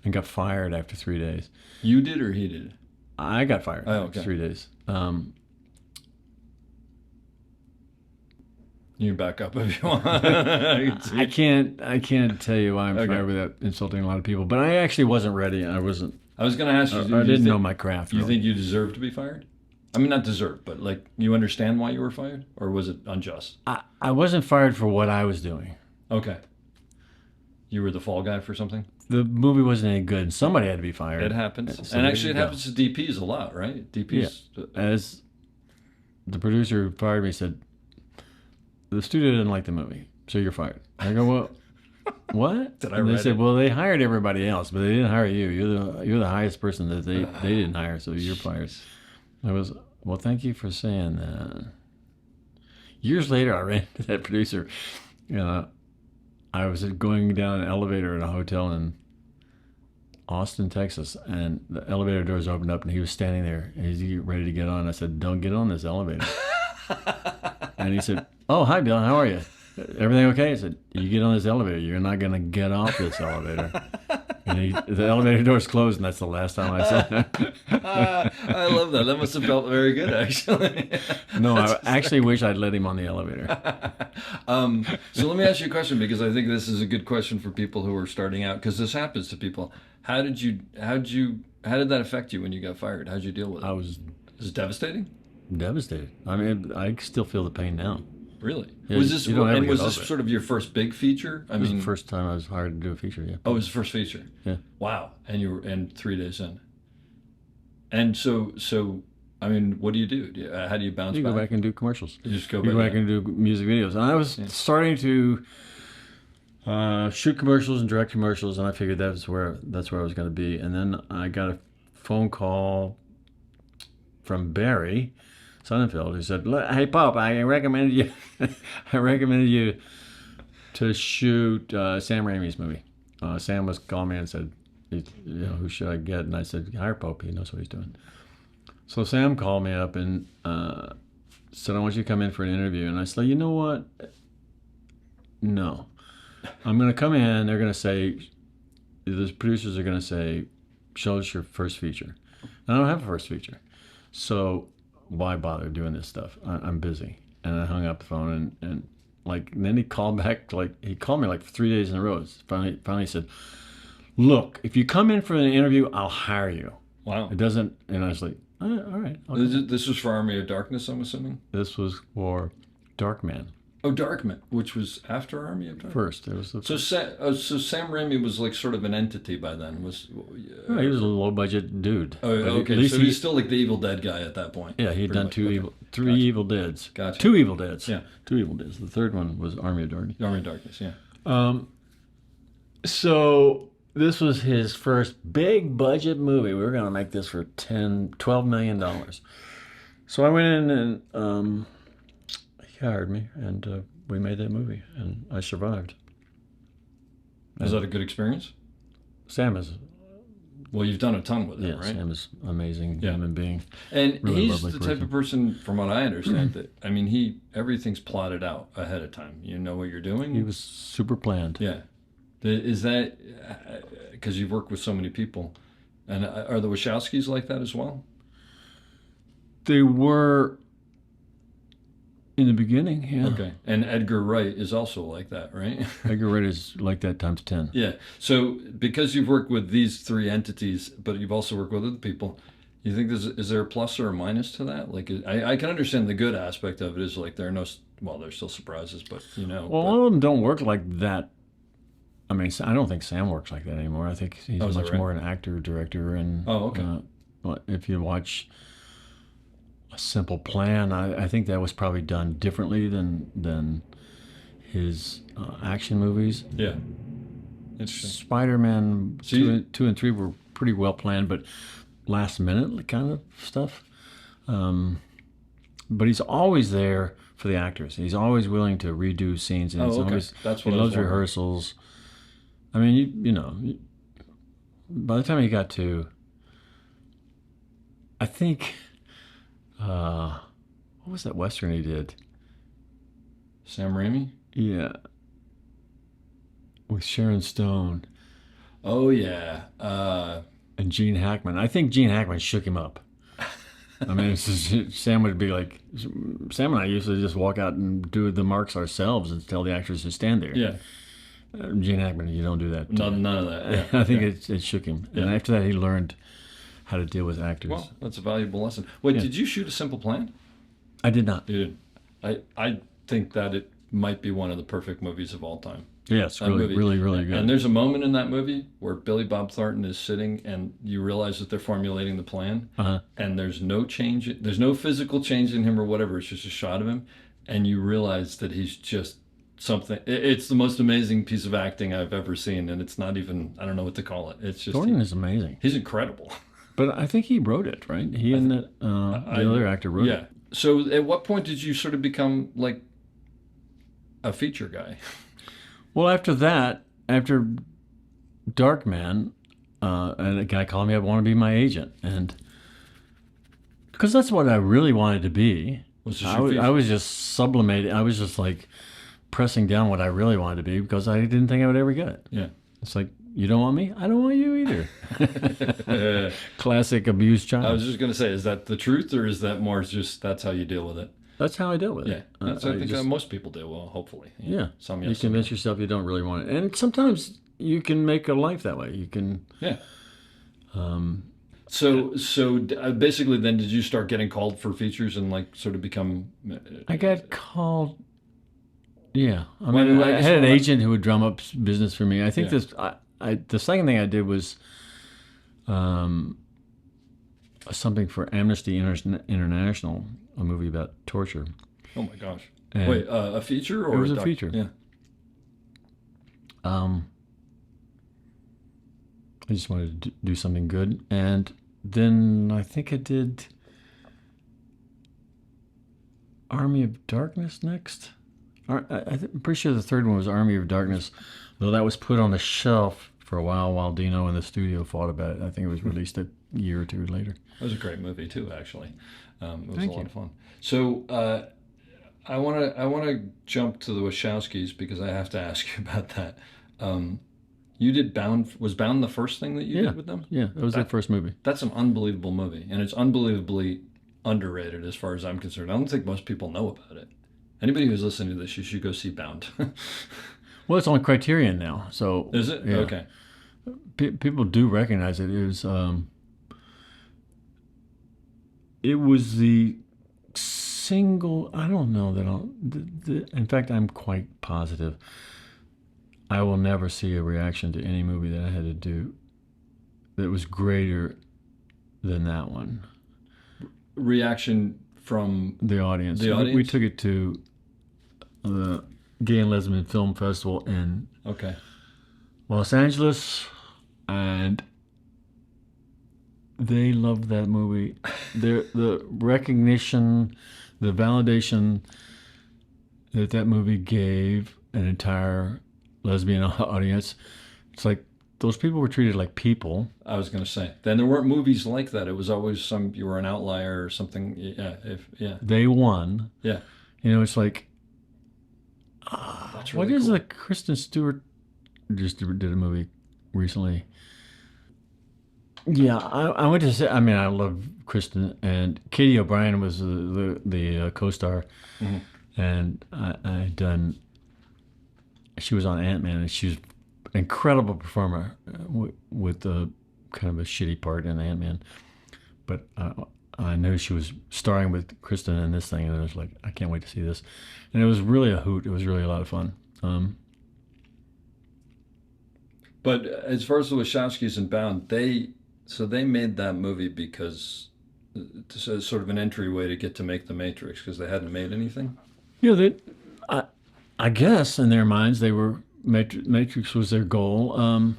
and got fired after 3 days. You did, or he did? I got fired Oh, after okay. 3 days. You can back up if you want. I can't tell you why I'm Okay. fired without insulting a lot of people, but I actually wasn't ready. I was I was going to ask you. I didn't know my craft. You really. think you deserve to be fired? I mean, not deserve, but like you understand why you were fired, or was it unjust? I wasn't fired for what I was doing. Okay. You were the fall guy for something? The movie wasn't any good. Somebody had to be fired. It happens. So And there actually, you it go. happens to DPs a lot, right? DPs. As the producer who fired me said, the studio didn't like the movie, so you're fired. I go, well, what? Did I And they read said, it? well, they hired everybody else, but they didn't hire you. You're the highest person that they didn't hire, so you're fired. I was, well, thank you for saying that. Years later, I ran into that producer. I was going down an elevator in a hotel in Austin, Texas, and the elevator doors opened up, and he was standing there, and he's ready to get on. I said, don't get on this elevator. And he said, oh, hi, Bill, how are you? Everything okay? I said, you get on this elevator, you're not going to get off this elevator. And the elevator doors closed, and that's the last time I saw him. I love that. That must have felt very good, actually. No, I actually wish I'd let him on the elevator. So let me ask you a question, because I think this is a good question for people who are starting out, because this happens to people. How did that affect you when you got fired? How did you deal with it? I was Was it devastating? devastated. I mean, I still feel the pain now. Really? Yeah, Was this you don't ever and get was over this it. sort of your first big feature? I It was mean, the first time I was hired to do a feature, yeah. oh, it was the first feature. Yeah. Wow. And you were 3 days in. And so I mean, what do you do? How do you bounce You back? go back and do commercials. You just go You go back. back and do music videos. And I was starting to shoot commercials and direct commercials, and I figured that's where I was going to be. And then I got a phone call from Barry Sonnenfeld, who said, "Hey, Pop, I recommended you to shoot Sam Raimi's movie." Sam was calling me and said, who should I get? And I said, hire Pope. He knows what he's doing. So Sam called me up and said, I want you to come in for an interview. And I said, you know what? No. I'm going to come in. They're going to say, the producers are going to say, show us your first feature. And I don't have a first feature. So why bother doing this stuff? I'm busy. And I hung up the phone and then he called back, he called me 3 days in a row. Finally said, look, if you come in for an interview, I'll hire you. Wow. It doesn't, and I was like, all right. I'll go." This was for Army of Darkness, I'm assuming? This was for Darkman Oh, Darkman, which was after Army of Darkness? first. It was the So, so Sam Raimi was like sort of an entity by then. he was a low budget dude. Oh, But okay. At least So he's still like the Evil Dead guy at that point. yeah, he'd pretty done much. three Gotcha. Evil Deads. Gotcha. 2 Evil Deads. Yeah. 2 Evil Deads. The third one was Army of Darkness. Army of Darkness, yeah. So this was his first big budget movie. We were going to make this for $12 million. So I went in and he hired me, and we made that movie, and I survived. Was that a good experience? Sam is, Well, you've done a ton with it, yeah, right? Sam is an amazing Yeah. human being. And Really he's the lovely type of person, from what I understand, that I mean, everything's plotted out ahead of time. You know what you're doing. He was super planned. Yeah. Is that because you've worked with so many people, and are the Wachowskis like that as well? They were in the beginning, yeah. Okay. And Edgar Wright is also like that, right? Edgar Wright is like that times 10. Yeah. So because you've worked with these three entities, but you've also worked with other people, You think is there a plus or a minus to that? Like, I can understand the good aspect of it is like there are no, well, there's still surprises, but Well, all of them don't work like that. I mean, I don't think Sam works like that anymore. I think he's is that much right? more an actor, director, and Oh, okay. well, if you watch A Simple Plan, I think that was probably done differently than his action movies. Yeah. Interesting. Spider-Man So 2 and 3 were pretty well planned, but last minute kind of stuff. But he's always there for the actors. He's always willing to redo scenes, and Oh, he's okay. always That's he what I was loves wondering. rehearsals. I mean, by the time he got to, I think, what was that Western he did? Sam Raimi? Yeah, with Sharon Stone Oh, yeah. and Gene Hackman. I think Gene Hackman shook him up. I mean, Sam would be like, Sam and I used to just walk out and do the marks ourselves and tell the actors to stand there. Yeah. Gene Hackman, you don't do that. None of that. Yeah. I think Yeah. it shook him. Yeah. And after that, he learned how to deal with actors. Well, that's a valuable lesson. Wait, Yeah. did you shoot A Simple Plan? I did not. You did. I think that it might be one of the perfect movies of all time. Yes, That really, movie. really, really good. And there's a moment in that movie where Billy Bob Thornton is sitting and you realize that they're formulating the plan Uh-huh. and there's no change, there's no physical change in him or whatever. It's just a shot of him. And you realize that he's just something. It's the most amazing piece of acting I've ever seen. And it's not even, I don't know what to call it. It's just, Thornton is amazing. he's incredible. But I think he wrote it, right? He and the other actor wrote Yeah. it. So at what point did you sort of become like a feature guy? Well, after that, after Darkman, and a guy called me up, wanted to be my agent. And because that's what I really wanted to be. Was this I your was, feature? I was just sublimating. I was just like pressing down what I really wanted to be because I didn't think I would ever get it. Yeah. It's like, you don't want me? I don't want you either. Classic abused child. I was just going to say, is that the truth or is that more just that's how you deal with it? That's how I dealt with Yeah. it. That's, I think most people do, well, hopefully. Yeah. Some You yes, some convince yourself you don't really want it. And sometimes you can make a life that way. You can. Yeah. So basically, then did you start getting called for features and like sort of become? I got called. Yeah, I Well, mean, I I guess had an what I- agent who would drum up business for me. I think Yeah. the second thing I did was, something for Amnesty International, a movie about torture. Oh my gosh! And Wait, a feature or it was a feature. Yeah. I just wanted to do something good, and then I think I did Army of Darkness next. I'm pretty sure the third one was Army of Darkness, though that was put on the shelf for a while Dino and the studio fought about it. I think it was released a year or two later. It was a great movie too, actually. It was Thank a lot you. of fun. So I want to jump to the Wachowskis because I have to ask you about that. You did Bound. Was Bound the first thing that you did with them? Yeah, that was their first movie. That's an unbelievable movie, and it's unbelievably underrated as far as I'm concerned. I don't think most people know about it. Anybody who's listening to this, you should go see Bound. Well, it's on Criterion now, so Is it? yeah. Okay. People do recognize it. It was the single. I don't know that in fact, I'm quite positive. I will never see a reaction to any movie that I had to do that was greater than that one. Reaction from The audience. The We audience? took it to the Gay and Lesbian Film Festival in okay. Los Angeles, and they loved that movie. The recognition, the validation that movie gave an entire lesbian audience. It's like those people were treated like people. I was going to say. Then there weren't movies like that. It was always you were an outlier or something. Yeah. They won. Yeah. You know, it's like, That's what really is cool. the Kristen Stewart just did a movie recently? Yeah, I went to say. I mean, I love Kristen, and Katie O'Brien was the co-star, and I done. She was on Ant-Man, and she was an incredible performer with a kind of a shitty part in Ant-Man. but I knew she was starring with Kristen in this thing, and I was like, I can't wait to see this. And it was really a hoot. It was really a lot of fun. But as far as the Wachowskis and Bound, they made that movie because it's a sort of an entryway to get to make The Matrix because they hadn't made anything. Yeah, I guess in their minds they were Matrix was their goal.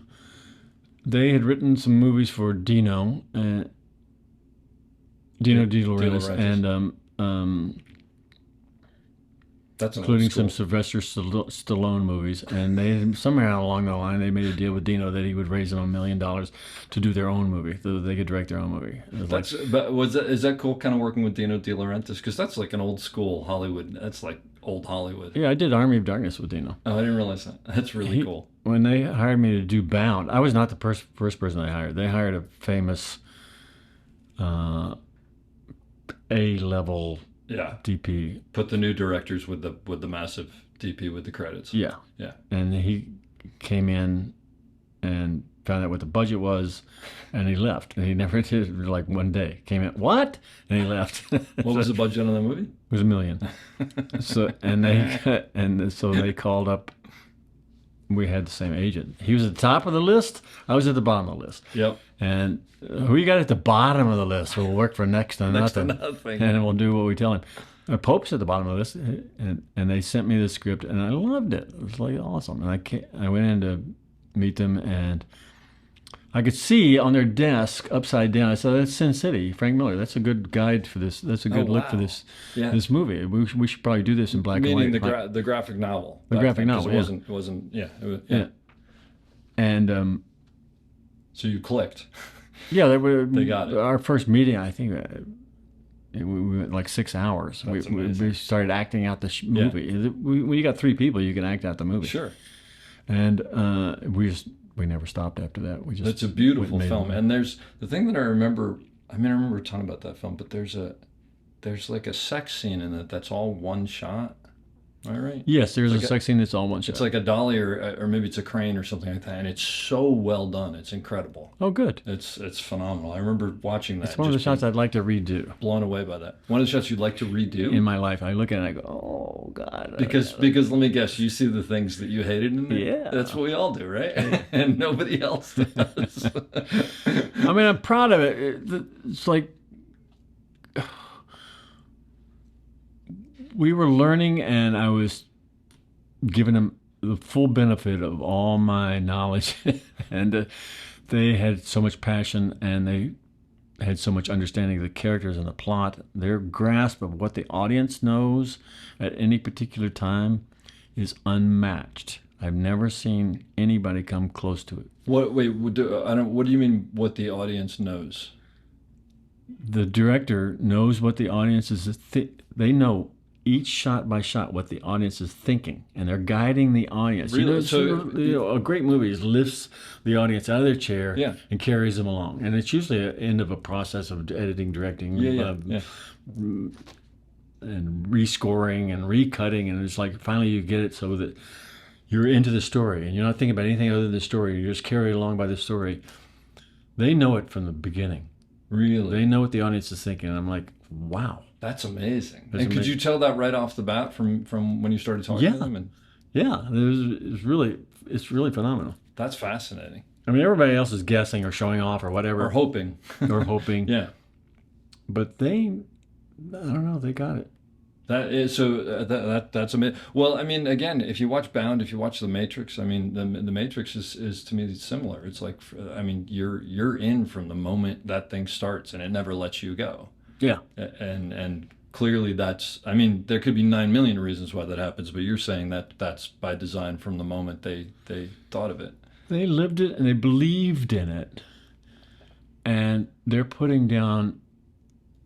They had written some movies for Dino De Laurentiis, and That's an including old school. some Sylvester Stallone movies. And they somehow along the line they made a deal with Dino that he would raise them $1 million to do their own movie, so they could direct their own movie. Is that cool? Kind of working with Dino De Laurentiis because that's like an old school Hollywood. That's like old Hollywood. Yeah, I did Army of Darkness with Dino. Oh, I didn't realize that. That's really cool. When they hired me to do Bound, I was not the first person they hired. They hired a famous A-level DP. Put the new directors with the massive DP with the credits. Yeah. And he came in and found out what the budget was, and he left. And he never did, like one day. Came in, what? And he left. What was the budget on that movie? It was $1 million. So they called up. We had the same agent. He was at the top of the list. I was at the bottom of the list. Yep. And who you got at the bottom of the list will work for next to nothing. And we'll do what we tell him. Pope's at the bottom of the list, and they sent me the script, and I loved it. It was like awesome. And I went in to meet them, and I could see on their desk upside down. I said, "That's Sin City, Frank Miller. That's a good guide for this. That's a good look for this movie. We should probably do this in black and white." Meaning the graphic novel. The graphic novel. It wasn't. And so you clicked. Yeah, they got it. Our first meeting, I think. We went like 6 hours. We started acting out the movie. When you got 3 people, you can act out the movie. Sure. And we never stopped after that. It's a beautiful film. And there's the thing that I remember. I remember a ton about that film, but there's like a sex scene in it that's all one shot. Am I right? Yes, there's a sex scene that's all one shot. It's like a dolly or maybe it's a crane or something like that, and it's so well done. It's incredible. Oh, good. It's phenomenal. I remember watching that. It's one of the shots I'd like to redo. Blown away by that. One of the shots you'd like to redo in my life. I look at it and I go, oh God. Because let me guess, you see the things that you hated in it. Yeah, that's what we all do, right? And nobody else does. I mean, I'm proud of it. It's like we were learning, and I was giving them the full benefit of all my knowledge, and they had so much passion, and they had so much understanding of the characters and the plot. Their grasp of what the audience knows at any particular time is unmatched. I've never seen anybody come close to it. What do you mean? What the audience knows? The director knows what the audience is. They know each shot by shot what the audience is thinking, and they're guiding the audience. Really? A great movie lifts the audience out of their chair and carries them along, and it's usually an end of a process of editing, directing, and rescoring and recutting, and it's like finally you get it so that you're into the story and you're not thinking about anything other than the story. You're just carried along by the story. They know it from the beginning. Really? They know what the audience is thinking, and I'm like, wow. That's amazing. Could you tell that right off the bat from when you started talking to them? It's really phenomenal. That's fascinating. I mean, everybody else is guessing or showing off or whatever. Or hoping. Yeah. But I don't know, they got it. That's amazing. Well, I mean, again, if you watch Bound, if you watch The Matrix, I mean, the Matrix is to me similar. It's like, I mean, you're in from the moment that thing starts, and it never lets you go. Yeah. And clearly that's, I mean, there could be 9 million reasons why that happens, but you're saying that that's by design from the moment they thought of it. They lived it and they believed in it. And they're putting down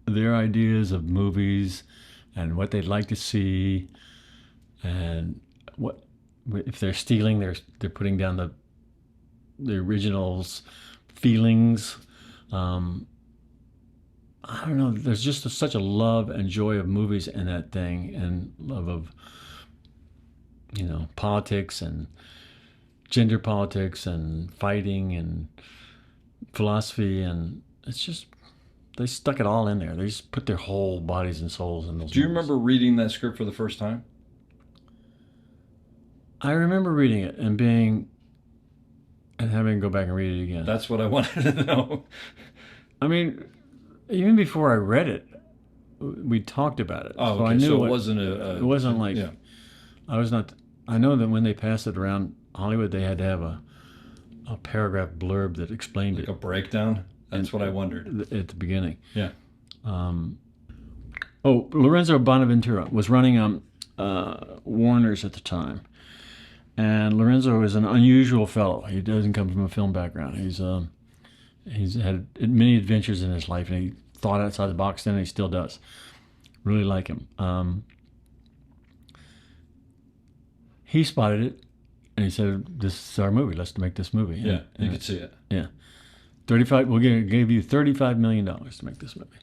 their ideas of movies and what they'd like to see, and what if they're stealing, they're putting down the original's feelings. I don't know. There's just such a love and joy of movies in that thing, and love of politics and gender politics and fighting and philosophy, and it's they stuck it all in there. They just put their whole bodies and souls in those. Do you movies. remember reading that script for the first time? I remember reading it and having to go back and read it again. That's what I wanted to know. I mean, even before I read it, we talked about it. Oh, so okay. I knew So what, it wasn't a. it wasn't like Yeah. I was not. I know that when they passed it around Hollywood, they had to have a paragraph blurb that explained Like it a breakdown. That's what I wondered. at the beginning. Yeah. Lorenzo Bonaventura was running Warner's at the time, and Lorenzo is an unusual fellow. He doesn't come from a film background. He's had many adventures in his life, and he thought outside the box then, and he still does. Really like him. He spotted it, and he said, "This is our movie. Let's make this movie." Yeah. You And- could see it. yeah. 35. We'll give you $35 million to make this movie.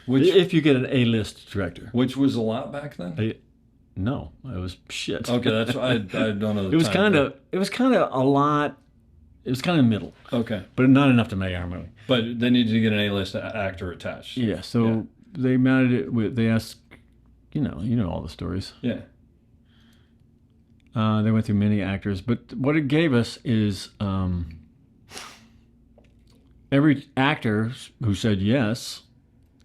Which If you get an A-list director. was a lot back then. No, it was shit. Okay, that's I don't know. It was kind of a lot. It was kind of middle, Okay, but not enough to make our movie. but they needed to get an A-list actor attached. Yeah, so they mounted it with. They asked, you know all the stories. Yeah. They went through many actors, but what it gave us is every actor who said yes,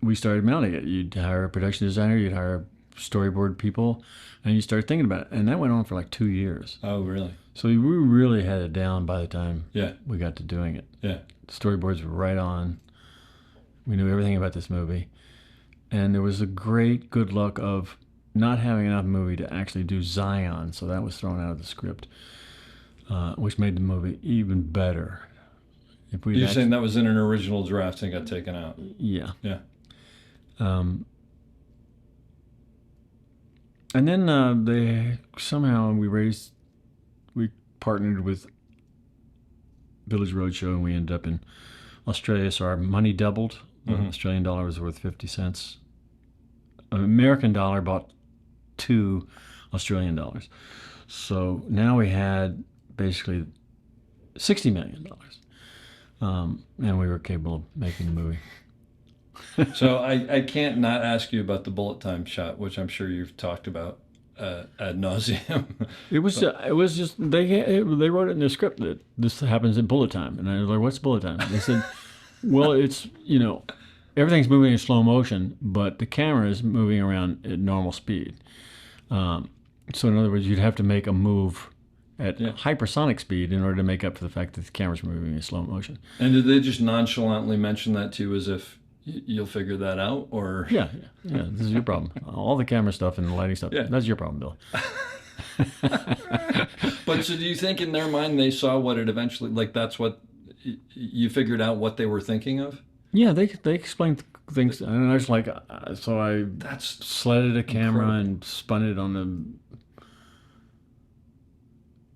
we started mounting it. You'd hire a production designer, you'd hire storyboard people, and you start thinking about it. And that went on for like 2 years. Oh, really? So we really had it down by the time Yeah. we got to doing it. Yeah. The storyboards were right on. We knew everything about this movie. And there was a great good luck of not having enough movie to actually do Zion, so that was thrown out of the script, which made the movie even better. If we You're saying that was in an original draft and got taken out? yeah. Yeah. And then we partnered with Village Roadshow, and we ended up in Australia, so our money doubled. Australian dollar was worth 50 cents. An American dollar bought $2 Australian. So now we had basically $60 million. And we were capable of making the movie. So I can't not ask you about the bullet time shot, which I'm sure you've talked about ad nauseum. It was just they wrote it in their script that this happens at bullet time, and I was like, "What's bullet time?" They said, "Well, it's everything's moving in slow motion, but the camera is moving around at normal speed. So in other words, you'd have to make a move at hypersonic speed in order to make up for the fact that the camera's moving in slow motion." And did they just nonchalantly mention that to you as if you'll figure that out, or? Yeah. This is your problem. All the camera stuff and the lighting stuff. Yeah. That's your problem, Bill. But so do you think in their mind they saw what it eventually, like that's what you figured out what they were thinking of? Yeah, they explained things, and I was like, so I That's sledded a camera incredible. and spun it on the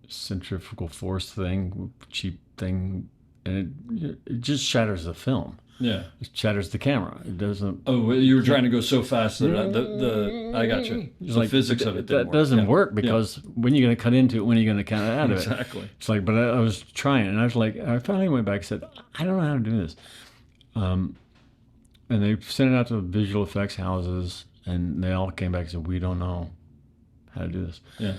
centrifugal force thing, cheap thing, and it just shatters the film. Yeah. It shatters the camera. It doesn't. Oh, you were trying to go so fast that I got you. It's The physics of it didn't that doesn't work. work because when are you going to cut into it? When are you going to cut out of it? Exactly. It's like, but I was trying, and I was like, I finally went back and said, I don't know how to do this. And they sent it out to visual effects houses, and they all came back and said, we don't know how to do this. Yeah.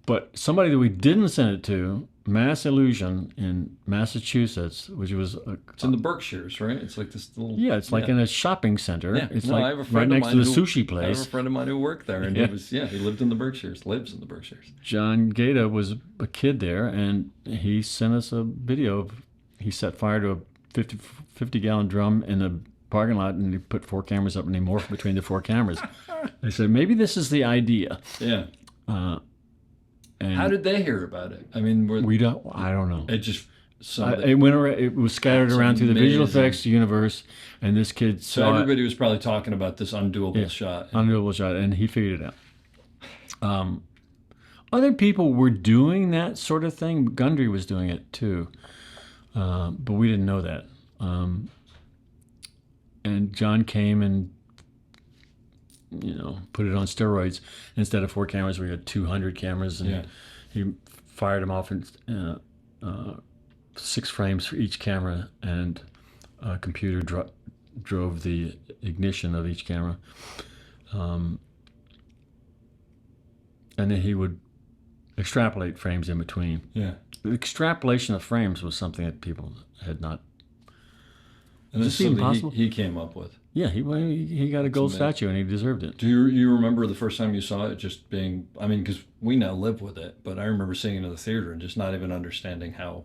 But somebody that we didn't send it to, Mass Illusion in Massachusetts, which was It's in the Berkshires, right? It's like this little. it's like in a shopping center. Yeah. It's No, I like have a friend right of next to the mine sushi I have place. a friend of mine who worked there, and Yeah. he lived in the Berkshires, lives in the Berkshires. John Gaeta was a kid there, and he sent us a video of he set fire to a 50-gallon drum in the parking lot, and he put 4 cameras up, and he morphed between the 4 cameras. They said, maybe this is the idea. Yeah. And How did they hear about it? I mean, I don't know. it just It went around, it was scattered That's around through the visual amazing. effects universe, and this kid so saw everybody was probably talking about this undoable shot. undoable shot, and he figured it out. Other people were doing that sort of thing. Gundry was doing it too, but we didn't know that. And John came and put it on steroids. Instead of 4 cameras, we had 200 cameras, and he fired them off in 6 frames for each camera, and a computer drove the ignition of each camera. And then he would extrapolate frames in between. Yeah. The extrapolation of frames was something that people had not. And this is even something possible? he came up with. Yeah, he got a gold amazing. statue and he deserved it. Do you remember the first time you saw it just being, I mean, because we now live with it, but I remember seeing it in the theater and just not even understanding how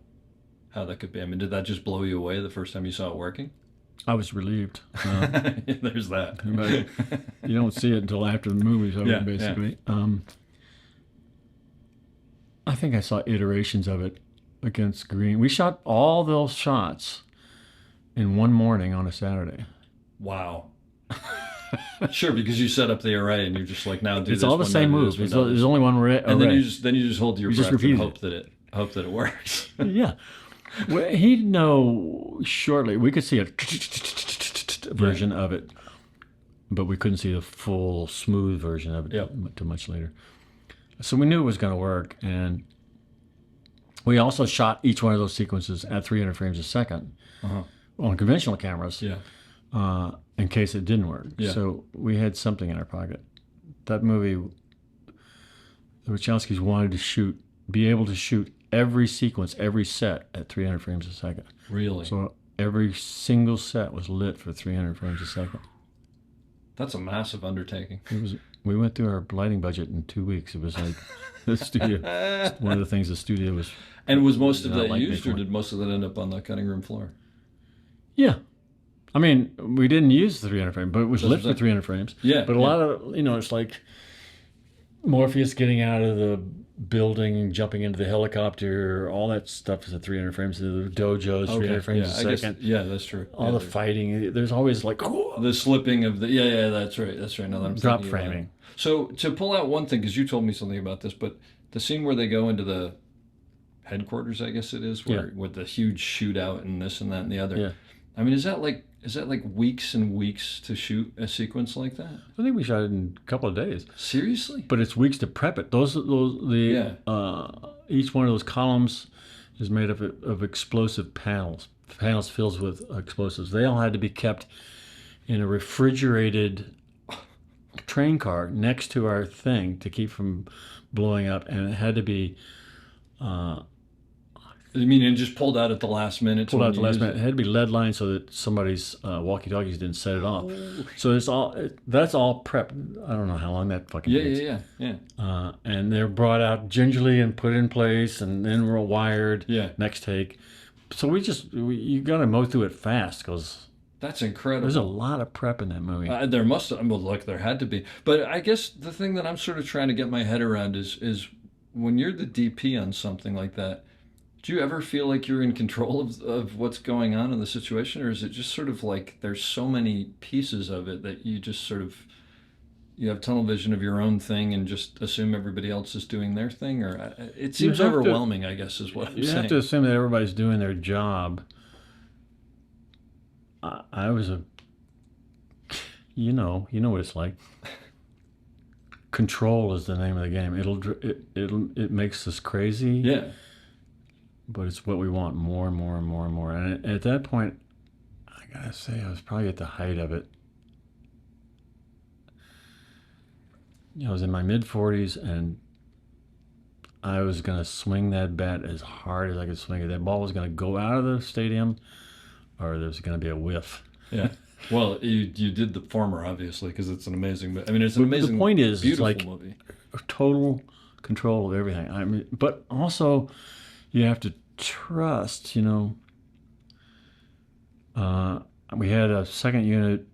that could be. I mean, did that just blow you away the first time you saw it working? I was relieved. There's that. But you don't see it until after the movie's over, Yeah, basically. I think I saw iterations of it against green. We shot all those shots in one morning on a Saturday. Wow. Sure, because you set up the array and you're just like, now do It's this. all the one, same now do move. this one, now There's this. only one array. And then you just hold your You just breath and repeat it. hope that it works. Yeah. Well, he'd know shortly. We could see a version of it, but we couldn't see the full smooth version of it till much later. So we knew it was going to work, and we also shot each one of those sequences at 300 frames a second on conventional cameras. Yeah. In case it didn't work. Yeah. So we had something in our pocket. That movie, the Wachowskis wanted to be able to shoot every sequence, every set at 300 frames a second. Really? So every single set was lit for 300 frames a second. That's a massive undertaking. We went through our lighting budget in 2 weeks. It was like the studio. One of the things the studio was. And was most of not that like used, or before. did most of that end up on the cutting room floor? Yeah. I mean, we didn't use the 300 frames, but it was That's lit what for I'm saying. 300 frames. Yeah, But a yeah. lot of, it's like Morpheus getting out of the building, jumping into the helicopter, all that stuff is at 300 frames. The dojo's 300 frames a second. That's true. All the fighting, there's always like the slipping of the that's right. Now that I'm drop thinking about it. framing. So to pull out one thing, because you told me something about this, but the scene where they go into the headquarters, I guess it is, where with the huge shootout and this and that and the other. Yeah. I mean, is that like weeks and weeks to shoot a sequence like that? I think we shot it in a couple of days. Seriously? But it's weeks to prep it. Each one of those columns is made up of explosive panels filled with explosives. They all had to be kept in a refrigerated train car next to our thing to keep from blowing up, and it had to be I mean, and just pulled out at the last minute. It had to be lead lined so that somebody's walkie-talkies didn't set it off. So that's all prep. I don't know how long that fucking takes. Yeah. And they're brought out gingerly and put in place, and then we're wired. Yeah. Next take. So you got to mow through it fast because That's incredible. there's a lot of prep in that movie. There must have, well, like there had to be. But I guess the thing that I'm sort of trying to get my head around is when you're the DP on something like that, do you ever feel like you're in control of what's going on in the situation? Or is it just sort of like there's so many pieces of it that you just sort of, you have tunnel vision of your own thing and just assume everybody else is doing their thing? Or it seems have to- overwhelming, I guess, is what I'm You saying. have to assume that everybody's doing their job. I was you know what it's like. Control is the name of the game. It makes us crazy. Yeah. But it's what we want more and more and more and more. And at that point, I gotta say, I was probably at the height of it. I was in my mid-40s, and I was gonna swing that bat as hard as I could swing it. That ball was gonna go out of the stadium, or there was gonna be a whiff. Yeah. Well, you did the former, obviously, because it's an amazing. I mean, it's an But amazing. the point is, it's beautiful like movie. total control of everything. I mean, but also you have to trust. We had a second unit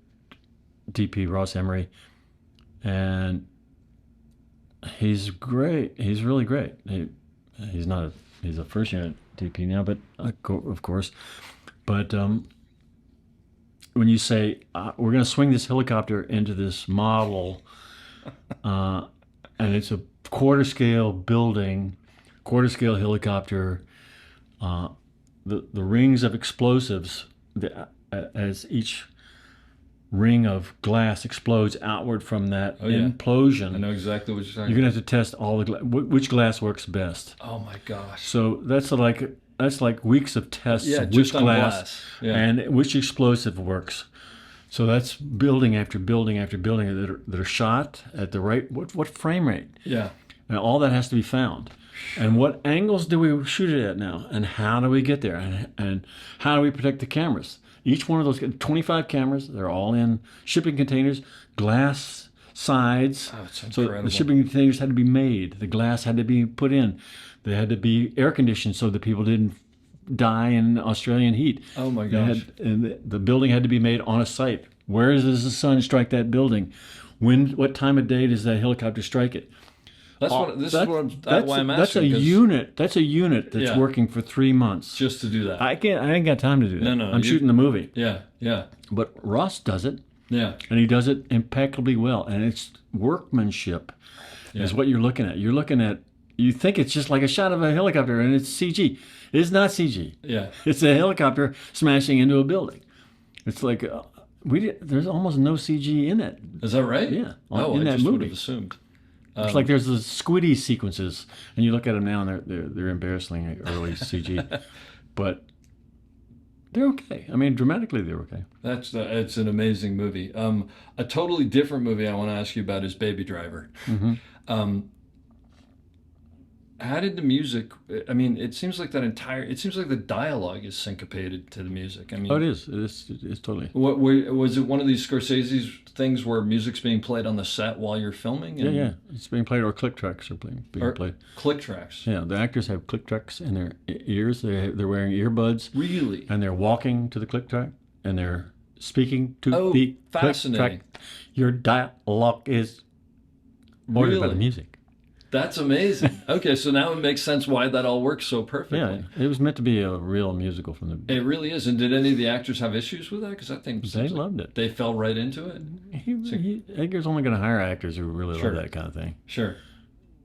DP, Ross Emery, and he's great. He's really great. He's a first unit DP now, but of course. But when you say we're going to swing this helicopter into this model, and it's a quarter scale building, quarter scale helicopter, the rings of explosives, as each ring of glass explodes outward from that implosion. I know exactly what you're talking You're going to have to test all the which glass works best. Oh my gosh. So that's like weeks of tests of just which on glass, glass. Yeah. and which explosive works. So that's building after building after building that are shot at the right what frame rate. Yeah. And all that has to be found. And what angles do we shoot it at now? And how do we get there? And how do we protect the cameras? Each one of those 25 cameras, they're all in shipping containers, glass sides. Oh, it's so incredible. the shipping containers had to be made. The glass had to be put in. They had to be air conditioned so that people didn't die in Australian heat. Oh my gosh. And the building had to be made on a site. Where does the sun strike that building? What time of day does that helicopter strike it? That's why I'm asking. That's a unit. That's a unit that's working for 3 months just to do that. I ain't got time to do that. No, I'm shooting the movie. Yeah, yeah. But Ross does it. Yeah. And he does it impeccably well. And it's workmanship is what you're looking at. You're looking at, you think it's just like a shot of a helicopter and it's CG. It's not CG. Yeah. It's a helicopter smashing into a building. It's like, there's almost no CG in it. Is that right? Yeah. Oh, in I that just would movie. have assumed. It's like there's the Squiddy sequences, and you look at them now, and they're embarrassingly early CG, but they're okay. I mean, dramatically, they're okay. It's an amazing movie. A totally different movie I want to ask you about is Baby Driver. Mm-hmm. How did the music? I mean, it seems like the dialogue is syncopated to the music. I mean, Oh, it is. It's totally. What was it? One of these Scorsese's things where music's being played on the set while you're filming? Yeah. It's being played, or click tracks are being played. Click tracks. Yeah, the actors have click tracks in their ears. They're wearing earbuds. Really? And they're walking to the click track, and they're speaking to the fascinating. click track. Your dialogue is ordered by the music. That's amazing. Okay, so now it makes sense why that all works so perfectly. Yeah, it was meant to be a real musical from the. It really is. And did any of the actors have issues with that? Because I think they loved it. They fell right into it. Edgar's only going to hire actors who really Sure. love that kind of thing. Sure.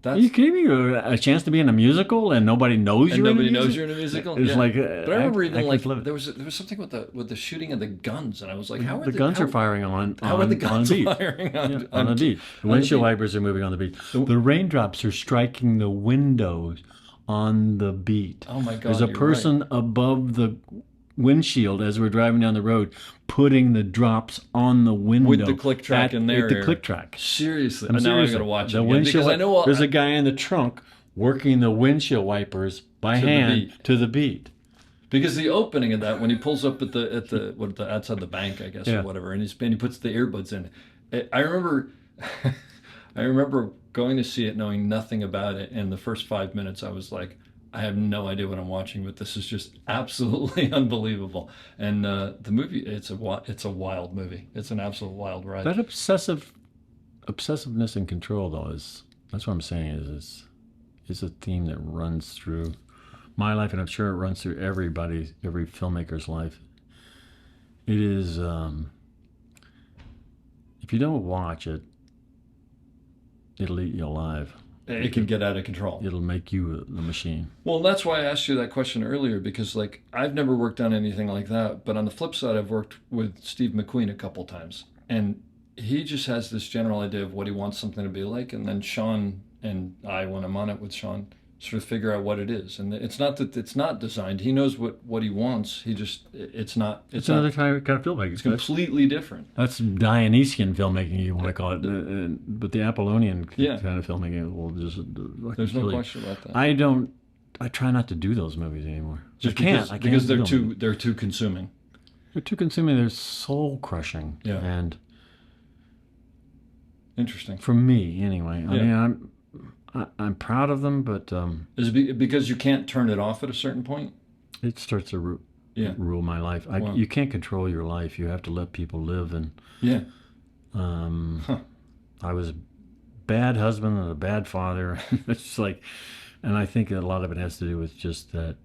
Are you kidding me? A chance to be in a musical and nobody knows you're in a musical? Nobody knows you're in a musical? It's like, but I remember even like love it. there was something with the shooting of the guns, and I was like, how are the guns are firing on the guns on beat. firing on the beat? The windshield wipers are moving on the beat. The raindrops are striking the windows on the beat. Oh my God! There's a person above the windshield as we're driving down the road, putting the drops on the window with the click track in there. With the click track. Seriously, I'm now I'm gonna watch it the again, because I know there's a guy in the trunk working the windshield wipers by hand to the beat. Because the opening of that, when he pulls up at the outside the bank, I guess, or whatever, and he puts the earbuds in. I remember going to see it knowing nothing about it, and the first 5 minutes I was like, I have no idea what I'm watching, but this is just absolutely unbelievable. And the movie, it's a wild movie. It's an absolute wild ride. That obsessiveness and control, though, that's what I'm saying is a theme that runs through my life, and I'm sure it runs through every filmmaker's life. It is, if you don't watch it, it'll eat you alive. It can get out of control. It'll make you the machine. Well, that's why I asked you that question earlier, because like I've never worked on anything like that. But on the flip side, I've worked with Steve McQueen a couple times, and he just has this general idea of what he wants something to be like, and then Sean and I, when I'm on it with Sean, sort of figure out what it is. And it's not that it's not designed. He knows what he wants. He just it's not. It's another kind of filmmaking. It's completely different. That's Dionysian filmmaking, you want to call it, but the Apollonian kind of filmmaking will just. There's no question about that. I try not to do those movies anymore. Just because they're too consuming. They're too consuming. They're soul crushing. Yeah. And interesting. For me, anyway. I mean, I'm proud of them, but is it because you can't turn it off at a certain point? It starts to rule my life. You can't control your life. You have to let people live. And I was a bad husband and a bad father. It's like, and I think a lot of it has to do with just that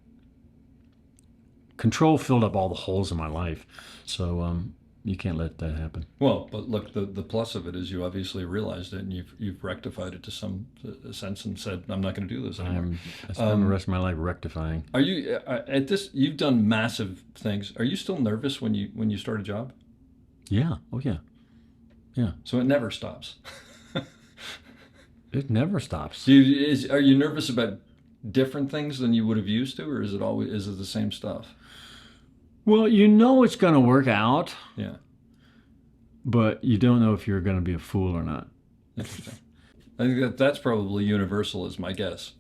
control filled up all the holes in my life. So you can't let that happen. Well, but look, the plus of it is you obviously realized it, and you've rectified it to some sense and said, I'm not going to do this anymore. I spend the rest of my life rectifying. Are you at this? You've done massive things. Are you still nervous when you start a job? Yeah. Oh yeah. Yeah. So it never stops. It never stops. Are you nervous about different things than you would have used to, or is it the same stuff? Well, you know it's going to work out. Yeah. but you don't know if you're going to be a fool or not. Interesting. I think that's probably universal, is my guess.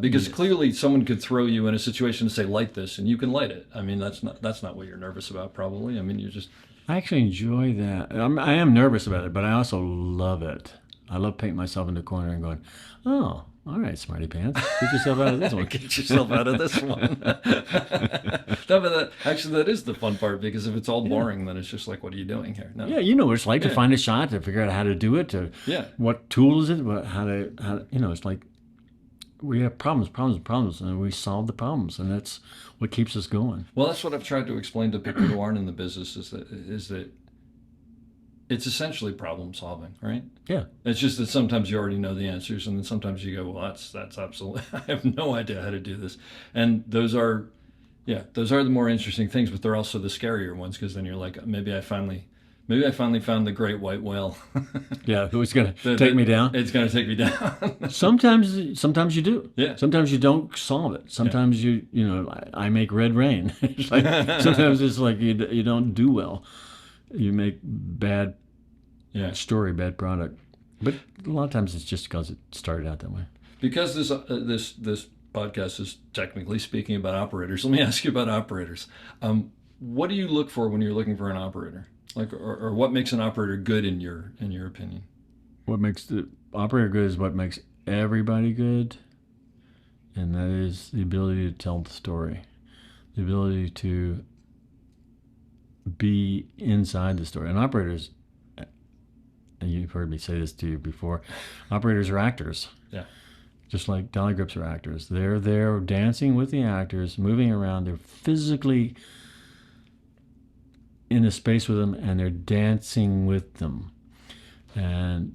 Because clearly someone could throw you in a situation to say, light this, and you can light it. I mean, that's not what you're nervous about, probably. I mean, you're just... I actually enjoy that. I am nervous about it, but I also love it. I love painting myself in the corner and going, oh, all right, smarty pants, get yourself out of this one. Get yourself out of this one. No, but actually, that is the fun part, because if it's all boring, then it's just like, what are you doing here? No. Yeah, you know what it's like to find a shot, to figure out how to do it, to what tool is it, how to it's like we have problems, and we solve the problems, and that's what keeps us going. Well, that's what I've tried to explain to people who aren't in the business, is that it's essentially problem solving, right? Yeah. It's just that sometimes you already know the answers, and then sometimes you go, well, that's absolutely, I have no idea how to do this. And those are the more interesting things, but they're also the scarier ones, because then you're like, maybe I finally found the great white whale. Yeah, who's going to take me down? It's going to take me down. Sometimes you do. Yeah. Sometimes you don't solve it. Sometimes I make red rain. It's like, sometimes it's like you don't do well. You make bad story, bad product. But a lot of times it's just because it started out that way. Because this podcast is technically speaking about operators, let me ask you about operators. What do you look for when you're looking for an operator? Like, or what makes an operator good in your opinion? What makes the operator good is what makes everybody good, and that is the ability to tell the story, the ability to be inside the story. And operators, and you've heard me say this to you before, operators are actors. Yeah. Just like dolly grips are actors. They're there dancing with the actors, moving around. They're physically in a space with them, and they're dancing with them. And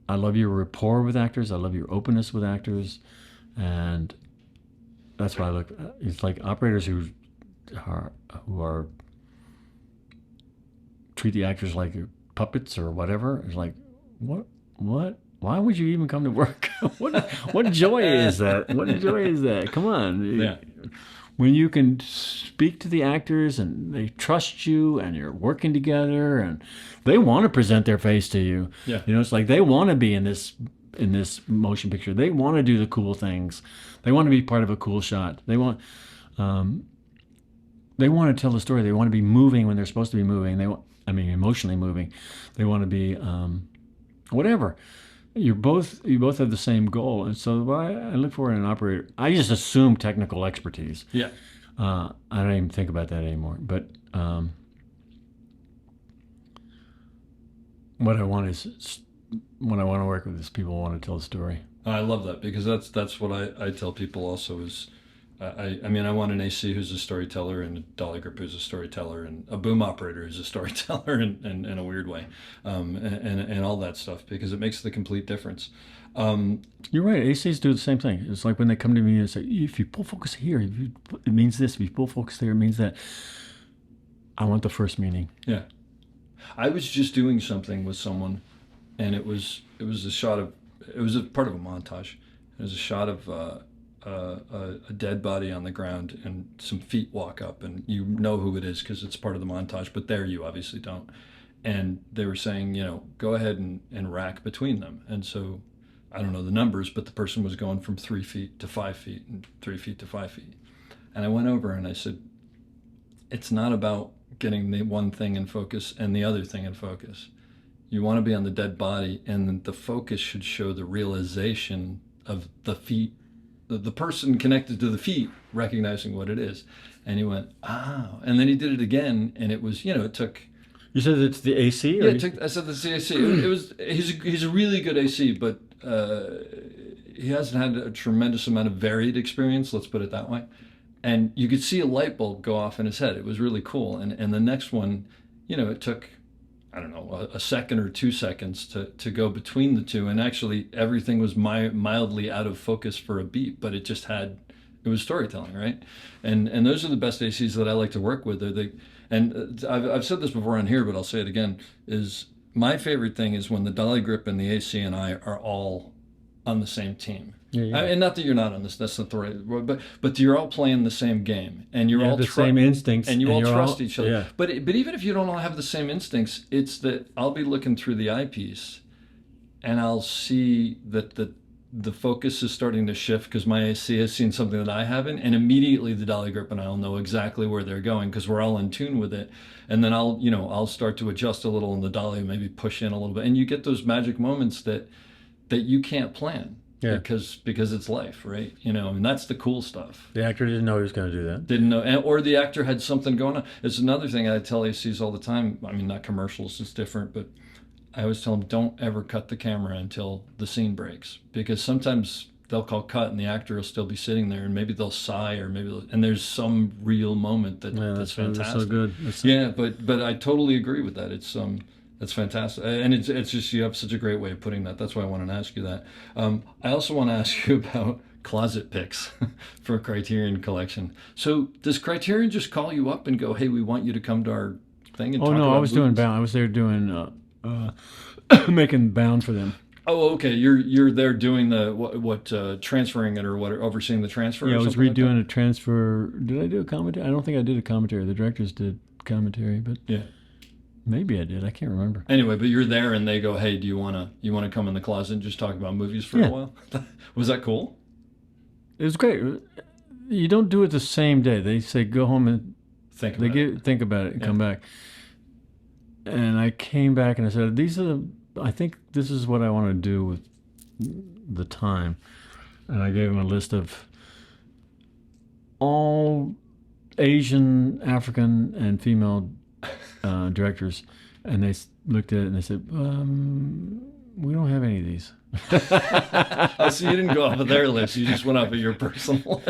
I love your rapport with actors. I love your openness with actors. And that's why I look. It's like operators who are treat the actors like puppets or whatever. It's like, what? Why would you even come to work? What joy is that? What joy is that? Come on. Yeah. When you can speak to the actors and they trust you and you're working together and they want to present their face to you. Yeah. It's like they want to be in this motion picture. They want to do the cool things. They want to be part of a cool shot. They want to tell the story. They want to be moving when they're supposed to be moving. Emotionally moving. They want to be whatever. You both have the same goal, and so what I look for in an operator, I just assume technical expertise. Yeah. I don't even think about that anymore. But what I want when I want to work with is people who want to tell a story. I love that, because that's what I tell people also is, I want an AC who's a storyteller, and a dolly grip who's a storyteller, and a boom operator who's a storyteller in a weird way, and all that stuff, because it makes the complete difference. You're right. ACs do the same thing. It's like when they come to me and say, if you pull focus here, it means this. If you pull focus there, it means that. I want the first meaning. Yeah. I was just doing something with someone, and it was a part of a montage. It was a shot of a dead body on the ground, and some feet walk up, and you know who it is because it's part of the montage, but there you obviously don't. And they were saying, go ahead and rack between them. And so I don't know the numbers, but the person was going from 3 feet to 5 feet and 3 feet to 5 feet. And I went over and I said, it's not about getting the one thing in focus and the other thing in focus. You want to be on the dead body, and the focus should show the realization of the feet, the person connected to the feet, recognizing what it is. And he went, oh. And then he did it again, and it was, it took... You said it's the AC? Yeah, I said it's the AC. He's a really good AC, but he hasn't had a tremendous amount of varied experience, let's put it that way. And you could see a light bulb go off in his head. It was really cool. And the next one, it took, I don't know, a second or 2 seconds to go between the two. And actually everything was mildly out of focus for a beat, but it was storytelling, right? And those are the best ACs that I like to work with. And I've said this before on here, but I'll say it again, is my favorite thing is when the dolly grip and the AC and I are all on the same team. Yeah. And not that you're not on this. That's not the right word. But you're all playing the same game, and you're You all have the same instincts, and you all you're trust each other. Yeah. But even if you don't all have the same instincts, it's that I'll be looking through the eyepiece, and I'll see that the focus is starting to shift because my AC has seen something that I haven't, and immediately the dolly grip and I'll know exactly where they're going because we're all in tune with it. And then I'll start to adjust a little in the dolly, maybe push in a little bit, and you get those magic moments that you can't plan. Yeah. Because it's life, right? And that's the cool stuff. The actor didn't know he was going to do that. Didn't know, or the actor had something going on. It's another thing I tell ACs all the time. I mean, not commercials, it's different, but I always tell them, don't ever cut the camera until the scene breaks, because sometimes they'll call cut and the actor will still be sitting there, and maybe they'll sigh, or and there's some real moment that's fantastic. That's so good. Yeah, but I totally agree with that. That's fantastic, and it's just, you have such a great way of putting that. That's why I wanted to ask you that. I also want to ask you about closet picks for a Criterion collection. So does Criterion just call you up and go, "Hey, we want you to come to our thing"? And Oh talk no, about I was doing movies? Bound. I was there doing making Bound for them. Oh, okay. You're there doing the what transferring it, or what, overseeing the transfer. Yeah, or I was something like redoing a transfer. Did I do a commentary? I don't think I did a commentary. The directors did commentary, but that? Yeah. maybe I did. I can't remember. Anyway, but you're there, and they go, "Hey, do you wanna come in the closet and just talk about movies for Yeah. a while?" Was that cool? It was great. You don't do it the same day. They say go home and Think about it. think about it and come back. And I came back and I said, I think this is what I want to do with the time. And I gave them a list of all Asian, African, and female directors. And they looked at it and they said, we don't have any of these. Oh, so you didn't go off of their list. You just went off of your personal.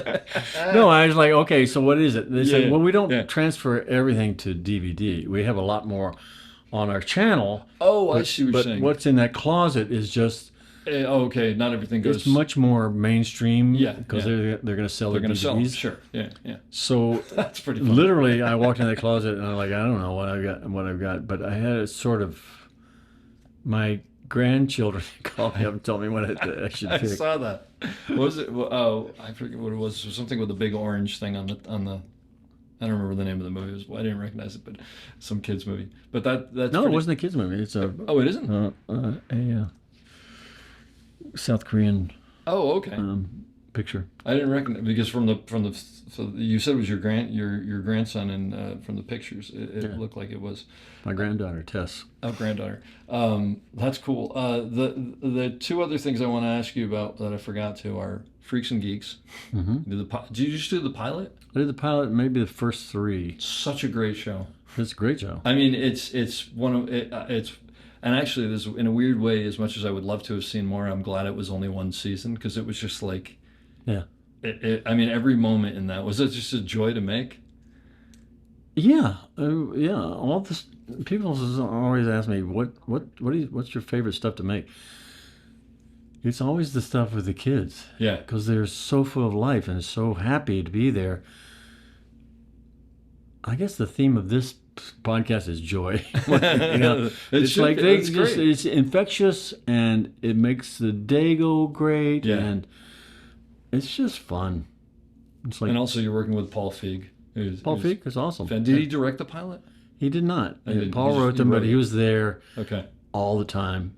No, I was like, okay, so what is it? They said, Yeah, well, we don't yeah. transfer everything to DVD. We have a lot more on our channel. Oh, I see what you're But saying. what's in that closet is just, Okay, not everything goes. it's much more mainstream. Yeah, Because yeah. they're going to sell They're their going to sell them. DVDs. Sure. Yeah, yeah. So That's pretty funny. literally, I walked in that closet and I'm like, I don't know what I've got. But I had a sort of, my grandchildren called me up and told me what I should I pick. saw that. What was it? Oh, I forget what it was. It was something with a big orange thing on the. I don't remember the name of the movie. I didn't recognize it, but some kids movie. But that's No, pretty... it wasn't a kids movie. It's a Oh, it isn't. a South Korean Oh, okay. picture. I didn't recognize, because from the so you said it was your grandson, and from the pictures it looked like it was My granddaughter Tess. granddaughter. That's cool. The two other things I want to ask you about that I forgot to are Freaks and Geeks. Mm-hmm. Did you just do the pilot? I did the pilot, maybe the first three. Such a great show. It's a great show. I mean, it's one of it, it's. And actually, this, in a weird way, as much as I would love to have seen more, I'm glad it was only one season, because it was just like, Yeah. I mean, every moment in that was just a joy to make. Yeah, yeah. All this people always ask me what's your favorite stuff to make. It's always the stuff with the kids. Yeah, because they're so full of life and so happy to be there. I guess the theme of this podcast is joy. It's like it's infectious and it makes the day go great. Yeah. And it's just fun. It's like, and also you're working with Paul Feig. Paul Feig is awesome. Did he direct the pilot? He did not. He Paul just- wrote he them, wrote but it. he was there Okay, all the time.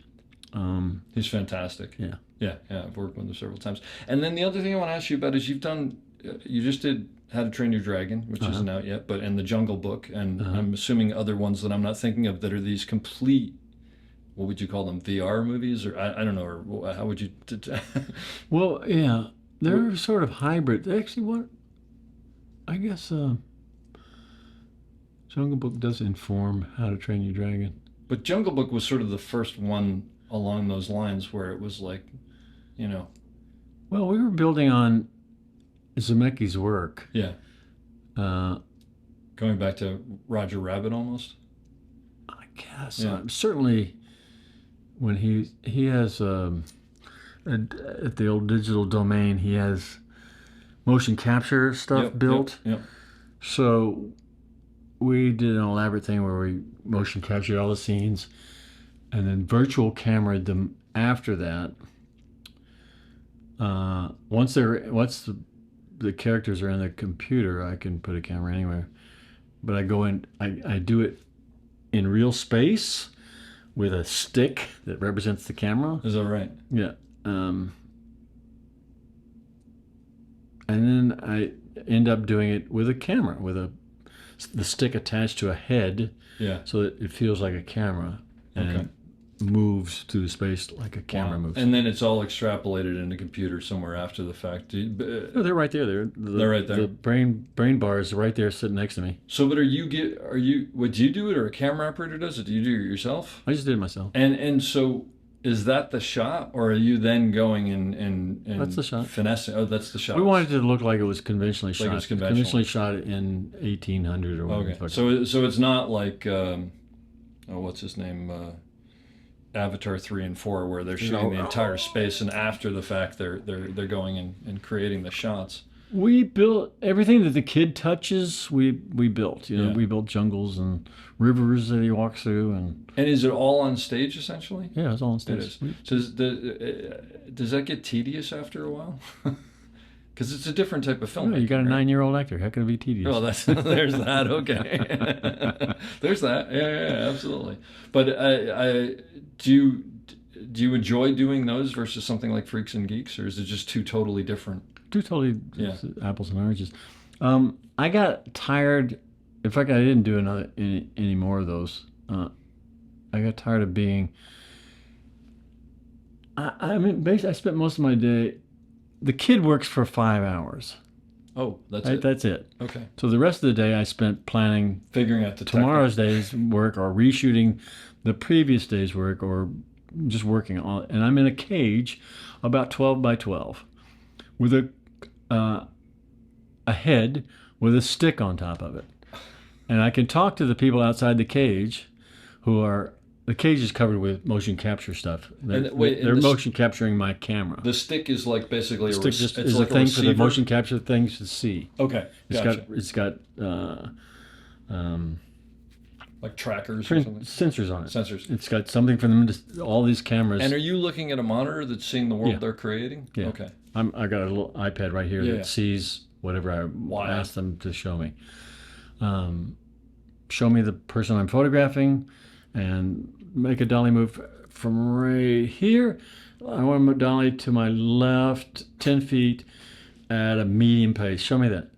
he's fantastic. Yeah. Yeah. I've worked with him several times. And then the other thing I want to ask you about is you just did How to Train Your Dragon, which isn't out yet, and The Jungle Book, and I'm assuming other ones that I'm not thinking of that are these complete, what would you call them, VR movies, or I don't know, or how would you? Well, yeah, they're sort of hybrid. Actually, what I guess Jungle Book does inform How to Train Your Dragon. But Jungle Book was sort of the first one along those lines where it was like, Well, we were building on Zemeckis' work. Yeah. Uh, Going back to Roger Rabbit almost. I guess Yeah. certainly when he has at the old digital domain, he has motion capture stuff built. Yep. So we did an elaborate thing where we motion captured all the scenes and then virtual cameraed them after that. Once the characters are in the computer, I can put a camera anywhere. But I go in, I do it in real space with a stick that represents the camera. Is that right? Yeah. And then I end up doing it with a camera, with the stick attached to a head, Yeah. so that it feels like a camera and moves through space like a camera moves. And then it's all extrapolated into computer somewhere after the fact. No, they're right there. They're right there. The brain bars are right there, sitting next to me. So, but would you do it, or a camera operator does it? Do you do it yourself? I just did it myself. And so, is that the shot, or are you then going and That's the shot. finessing? Oh, that's the shot. We wanted it to look like it was conventionally shot. Like it was conventional. Conventionally shot in 1800 or whatever. Okay. So it's not like what's his name? Avatar 3 and 4, where they're shooting the entire space, and after the fact they're going and creating the shots. We built everything that the kid touches. We built. Yeah. We built jungles and rivers that he walks through, and is it all on stage essentially? yeah, it's all on stage. It is. Does that get tedious after a while? Because it's a different type of film. You got a 9-year-old actor. How can it be tedious? Well, there's that. Okay, there's that. Yeah, absolutely. But do you enjoy doing those versus something like Freaks and Geeks, or is it just two totally different? Two totally apples and oranges. I got tired. In fact, I didn't do any more of those. I got tired of being. I mean, basically, I spent most of my day. The kid works for 5 hours. Oh, that's right? it. That's it. Okay. So the rest of the day I spent planning, figuring out the tomorrow's day's work, or reshooting the previous day's work, or just working on. And I'm in a cage, about 12 by 12, with a head with a stick on top of it, and I can talk to the people outside the cage, who are. The cage is covered with motion capture stuff. They're motion capturing my camera. The stick is like basically the stick is like a thing for the motion capture things to see. Okay, It's got like trackers or something? Sensors on it. Sensors. It's got something for them to all these cameras. And are you looking at a monitor that's seeing the world they're creating? Yeah. Okay. I got a little iPad right here that sees whatever I ask them to show me. Show me the person I'm photographing, and make a dolly move from right here. I want to dolly to my left 10 feet at a medium pace. Show me that.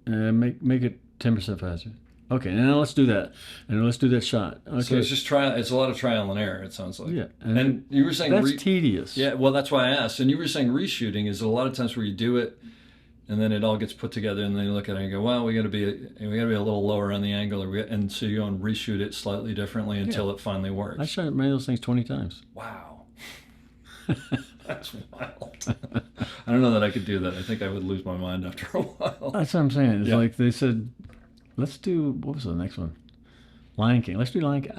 Make it 10% faster. Okay, now let's do that. And let's do that shot. Okay. So it's just it's a lot of trial and error, it sounds like. Yeah. And you were saying that's tedious. Yeah, well, that's why I asked. And you were saying reshooting is a lot of times where you do it, and then it all gets put together, and then you look at it and go, well, we got to be a little lower on the angle, and so you go and reshoot it slightly differently until it finally works. I shot many of those things 20 times. Wow. That's wild. I don't know that I could do that. I think I would lose my mind after a while. That's what I'm saying. It's like they said, let's do, what was the next one? Lion King. Let's do Lion King.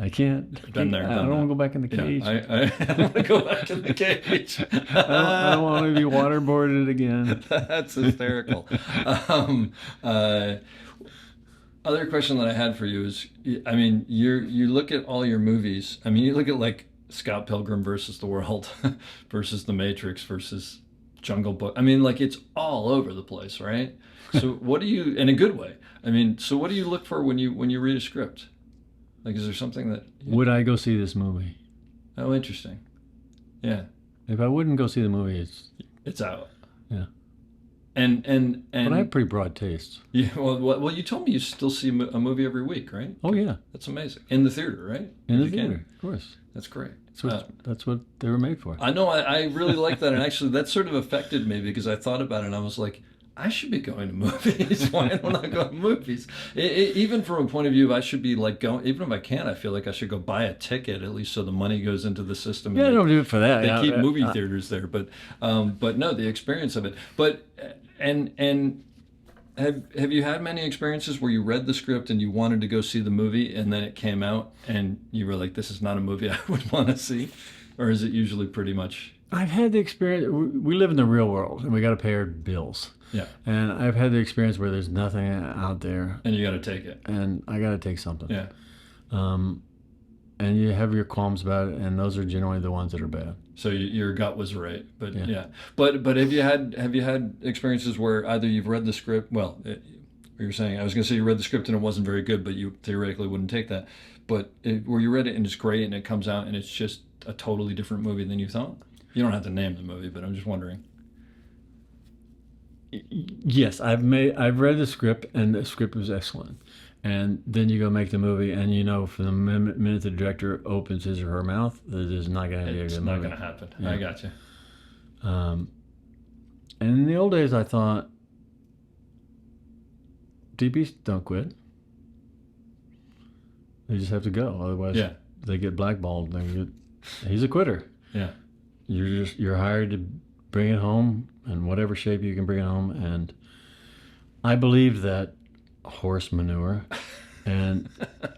I can't. Been there, I don't want to go back in the cage. I don't want to go back in the cage. I don't want to be waterboarded again. That's hysterical. Other question that I had for you is, I mean, you look at all your movies. I mean, you look at like Scott Pilgrim versus the World versus The Matrix versus Jungle Book. I mean, like, it's all over the place, right? So what do you, in a good way, I mean, so what do you look for when you read a script? Like, is there something that... Would I go see this movie? Oh, interesting. Yeah. If I wouldn't go see the movie, it's out. Yeah. And but I have pretty broad tastes. Yeah. Well, you told me you still see a movie every week, right? Oh yeah. That's amazing. In the theater, right? In the theater, of course. That's great. That's what they were made for. I know. I really like that, and actually, that sort of affected me because I thought about it, and I was like, I should be going to movies. Why don't I go to movies? Even from a point of view of I should be like going, even if I can't, I feel like I should go buy a ticket at least so the money goes into the system. Yeah, I don't do it for that. They keep movie theaters there, but no, the experience of it. But and have you had many experiences where you read the script and you wanted to go see the movie and then it came out and you were like, this is not a movie I would want to see? Or is it usually pretty much? I've had the experience. We live in the real world and we got to pay our bills. Yeah. And I've had the experience where there's nothing out there. And you got to take it. And I got to take something. Yeah. and you have your qualms about it, and those are generally the ones that are bad. So your gut was right, but Yeah. yeah. But have you had experiences where either you've read the script? Well, you were saying I was going to say you read the script and it wasn't very good, but you theoretically wouldn't take that. But where you read it and it's great and it comes out and it's just a totally different movie than you thought. You don't have to name the movie, but I'm just wondering. Yes, I've read the script, and the script was excellent. And then you go make the movie, and you know from the minute the director opens his or her mouth, that is not going to be a It's good not movie. going to happen. Yeah. I got you. And in the old days, I thought, DBs don't quit. They just have to go. Otherwise, Yeah. they get blackballed. He's a quitter. Yeah. You're hired to bring it home in whatever shape you can bring it home. And I believed that horse manure, and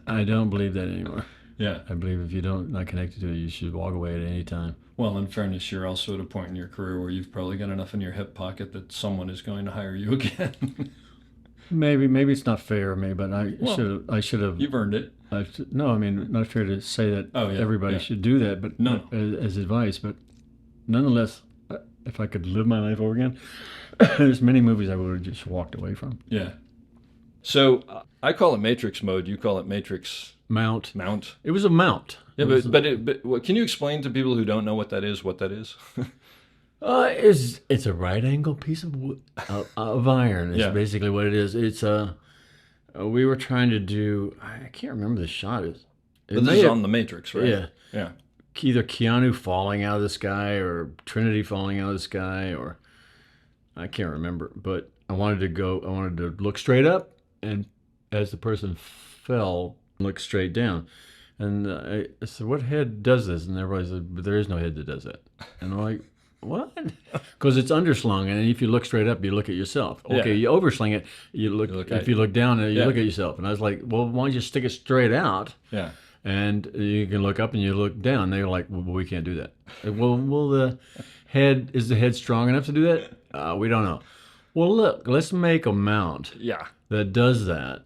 I don't believe that anymore. Yeah. I believe if you don't not connected to it, you should walk away at any time. Well, in fairness, you're also at a point in your career where you've probably got enough in your hip pocket that someone is going to hire you again. Maybe it's not fair of me, but I should have. You've earned it. No, I mean, not fair to say that everybody should do that, but No. as advice. But nonetheless, if I could live my life over again, there's many movies I would have just walked away from. Yeah. So I call it Matrix mode. You call it Matrix Mount. It was a mount. Yeah, but what, can you explain to people who don't know what that is? What that is? It's a right angle piece of wood, of iron. Is basically what it is. It's we were trying to do. I can't remember the shot. But this is on the Matrix, right? Yeah. Yeah. Either Keanu falling out of the sky or Trinity falling out of the sky, or I can't remember. But I wanted to look straight up, and as the person fell, look straight down. And I said, "What head does this?" And everybody said, "But there is no head that does that." And I'm like, "What?" Because it's underslung, and if you look straight up, you look at yourself. Okay, you oversling it, you look. If you look down, you look at yourself. And I was like, "Well, why don't you stick it straight out?" Yeah. And you can look up and you look down. They're like, "Well, we can't do that." Well, the head strong enough to do that? We don't know. Well, look, let's make a mount that does that,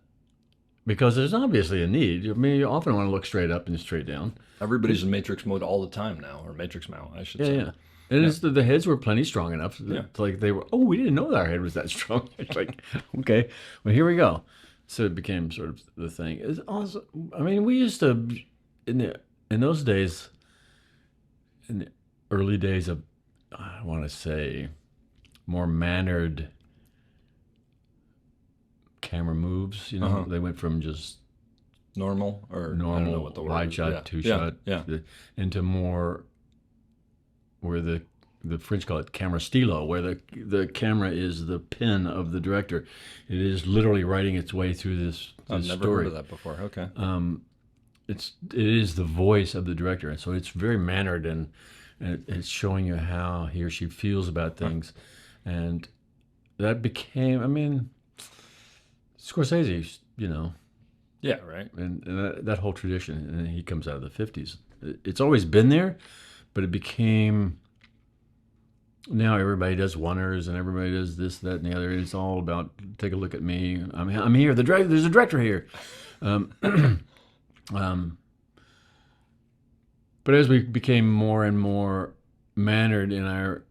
because there's obviously a need. I mean, you often want to look straight up and straight down. Everybody's in Matrix mode all the time now, or Matrix mount, I should say. Yeah. And it's the heads were plenty strong enough. It's like they were, we didn't know that our head was that strong. It's like, okay, well, here we go. So it became sort of the thing. It's also, I mean, we used to, in those days, in the early days of, I want to say, more mannered camera moves, they went from just normal, I don't know what the word wide is. shot, two shot, into more where the French call it camera stylo, where the camera is the pen of the director. It is literally writing its way through this I've never story. heard of that before. Okay. It is the voice of the director, and so it's very mannered, and it's showing you how he or she feels about things, and that became, I mean, Scorsese, Yeah, right. and that whole tradition, and he comes out of the 50s. It's always been there, but it became, now everybody does one-ers and everybody does this, that, and the other. It's all about, take a look at me. I'm here. There's a director here. But as we became more and more mannered in our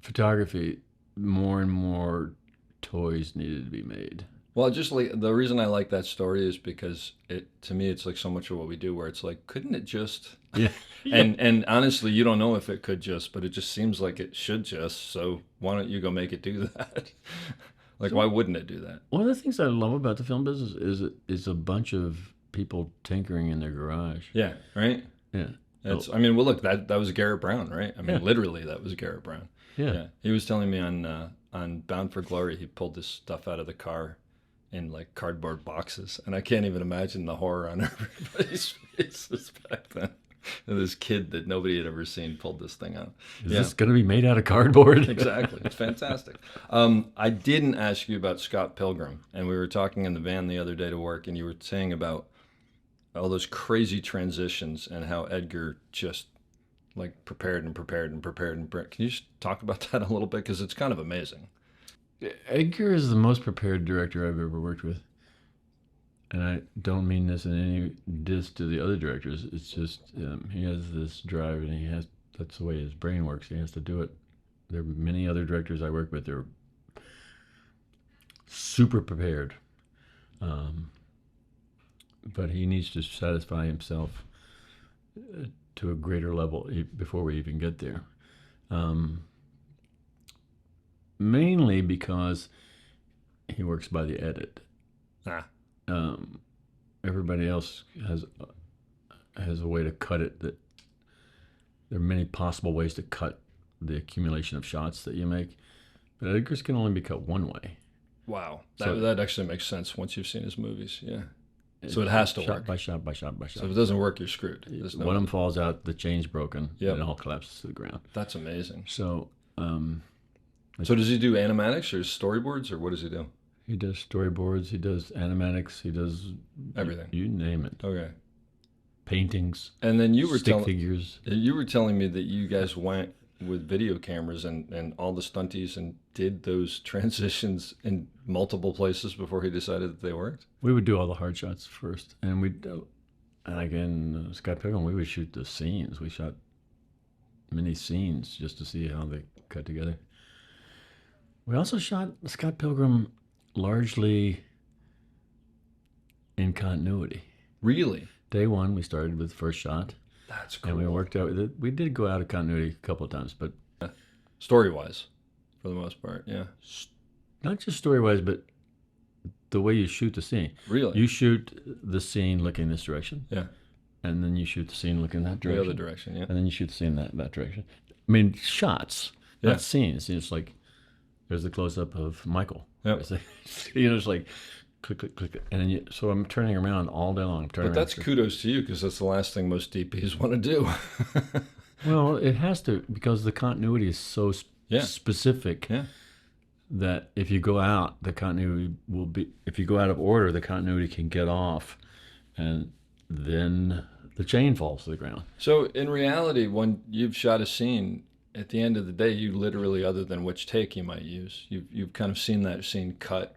photography, more and more toys needed to be made. Well, just like the reason I like that story is because to me it's like so much of what we do, where it's like, couldn't it just? Yeah. And honestly, you don't know if it could just, but it just seems like it should just. So why don't you go make it do that? Why wouldn't it do that? One of the things I love about the film business is a bunch of people tinkering in their garage. Yeah. Right. Yeah. I mean, well, look, that was Garrett Brown, right? I mean, literally, that was Garrett Brown. Yeah. He was telling me on Bound for Glory, he pulled this stuff out of the car in like cardboard boxes, and I can't even imagine the horror on everybody's faces back then. And this kid that nobody had ever seen pulled this thing out. Is this going to be made out of cardboard? Exactly. It's fantastic. I didn't ask you about Scott Pilgrim, and we were talking in the van the other day to work, and you were saying about all those crazy transitions and how Edgar just like prepared. Can you just talk about that a little bit? Because it's kind of amazing. Edgar is the most prepared director I've ever worked with. and I don't mean this in any diss to the other directors. It's just he has this drive, and that's the way his brain works. He has to do it. There are many other directors I work with. They're super prepared, but he needs to satisfy himself to a greater level before we even get there. Mainly because he works by the edit. Everybody else has a way to cut it. That there are many possible ways to cut the accumulation of shots that you make, but Edgar's can only be cut one way. Wow, So- that actually makes sense once you've seen his movies. Yeah, so it has to shot work. by shot by shot by shot. So if it doesn't work, you're screwed. There's no One of them falls out, the chain's broken, Yep. and it all collapses to the ground. That's amazing. So So does he do animatics or storyboards, or what does he do? he does storyboards, he does animatics, he does Everything. You name it. Okay. Paintings, And then you were stick telling figures. me that you guys went with video cameras and all the stunties and did those transitions in multiple places before he decided that they worked. We would do all the hard shots first, and again, Scott Pilgrim, we would shoot the scenes. We shot many scenes just to see how they cut together. We also shot Scott Pilgrim largely in continuity. Really? Day one, we started with the first shot, That's cool. and we worked out. We did go out of continuity a couple of times, but Story-wise, for the most part, yeah. not just story-wise, but the way you shoot the scene. Really? You shoot the scene looking this direction, Yeah. and then you shoot the scene looking that The direction. other direction, yeah. And then you shoot the scene that direction. I mean, shots, Yeah. not scenes. It's like there's the close up of Michael. Yep. It's like, it's like click, click, click, and then so I'm turning around all day long. I'm turning But that's around. kudos to you because that's the last thing most DPs want to do. Well, it has to, because the continuity is so Yeah. specific Yeah. that if you go out, the continuity will be. If you go out of order, the continuity can get off, and then the chain falls to the ground. So in reality, when you've shot a scene, at the end of the day, you literally, other than which take you might use, you've kind of seen that scene cut,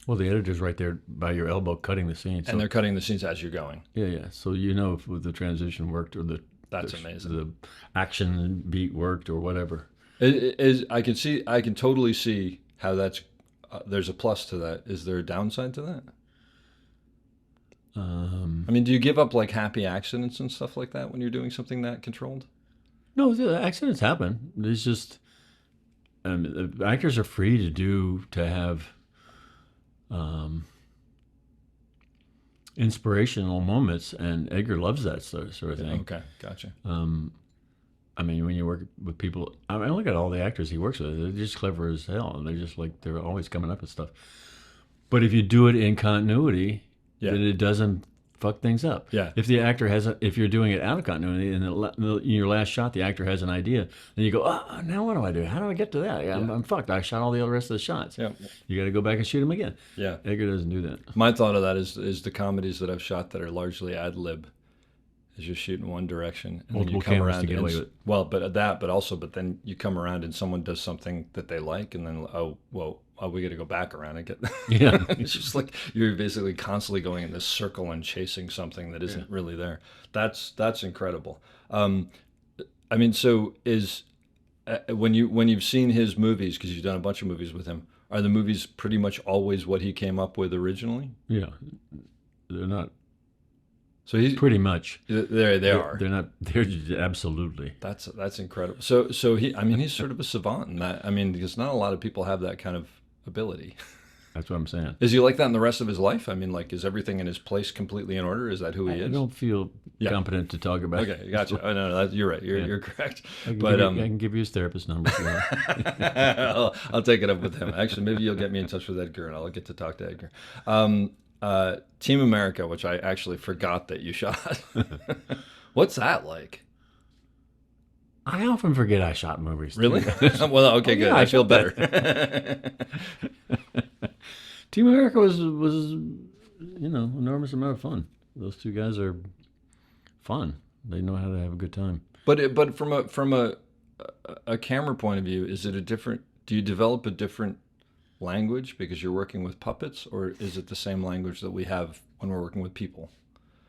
Well, the editor's right there by your elbow cutting the scene. So, and they're cutting the scenes as you're going. yeah. So you know if the transition worked or That's amazing. the action beat worked or whatever. I can totally see how that's. There's a plus to that. Is there a downside to that? I mean, do you give up like happy accidents and stuff like that when you're doing something that controlled? No, the accidents happen. There's just the actors are free to have inspirational moments, and Edgar loves that sort of thing. Okay, gotcha. I mean, when you work with people, I mean, look at all the actors he works with. They're just clever as hell, and they're just like they're always coming up with stuff. But if you do it in continuity, Yeah. then it doesn't fuck things up. Yeah. If the actor if you're doing it out of continuity, and in your last shot the actor has an idea, then you go, oh, now what do I do? How do I get to that? I'm fucked. I shot all the rest of the shots. Yeah. You got to go back and shoot them again. Yeah. Edgar doesn't do that. My thought of that is the comedies that I've shot that are largely ad lib. Is you're shooting one direction and then you Multiple come cameras around to get and away with it. well, but then you come around and someone does something that they like, and then we got to go back around and get. Yeah. It's just like you're basically constantly going in this circle and chasing something that isn't really there. That's incredible. I mean, so is when you've seen his movies, because you've done a bunch of movies with him, are the movies pretty much always what he came up with originally? Yeah. They're not So he's pretty much. there. They are. They're not. They're absolutely. That's incredible. So he's sort of a savant in that. I mean, because not a lot of people have that kind of ability. That's what I'm saying. Is he like that in the rest of his life? I mean, like, is everything in his place completely in order? Is that who he I is? don't feel Yeah. competent to talk about. Okay, gotcha. Oh, no, you're right. You're correct. I But I can give you his therapist number. If you want. I'll take it up with him. Actually, maybe you'll get me in touch with Edgar, and I'll get to talk to Edgar. Team America, which I actually forgot that you shot. What's that like? I often forget I shot movies. Really? Well, okay, good. yeah, I I feel shot better. Team America was enormous amount of fun. Those two guys are fun. They know how to have a good time. But from a camera point of view, is it a different? Do you develop a different language because you're working with puppets, or is it the same language that we have when we're working with people?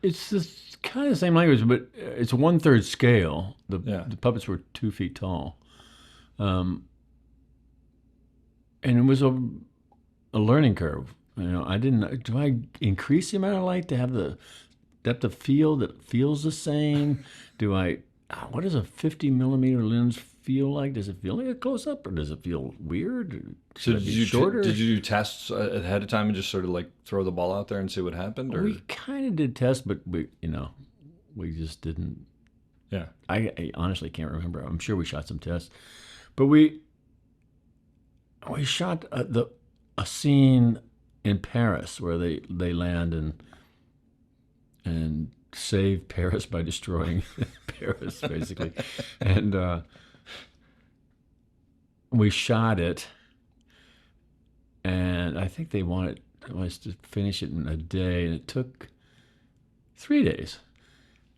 It's this kind of the same language, but it's 1/3 scale. Yeah. The puppets were 2 feet tall, and it was a learning curve. I didn't. Do I increase the amount of light to have the depth of field that feels the same? Do I? What does a 50 millimeter lens feel like? Does it feel like a close up, or does it feel weird? So Should it be shorter? did you do tests ahead of time and just sort of like throw the ball out there and see what happened? Or We kind of did tests, but we just didn't. yeah, I honestly can't remember. I'm sure we shot some tests, but we shot a scene in Paris where they land and save Paris by destroying Paris, basically, and we shot it, and I think they wanted us to finish it in a day, and it took 3 days,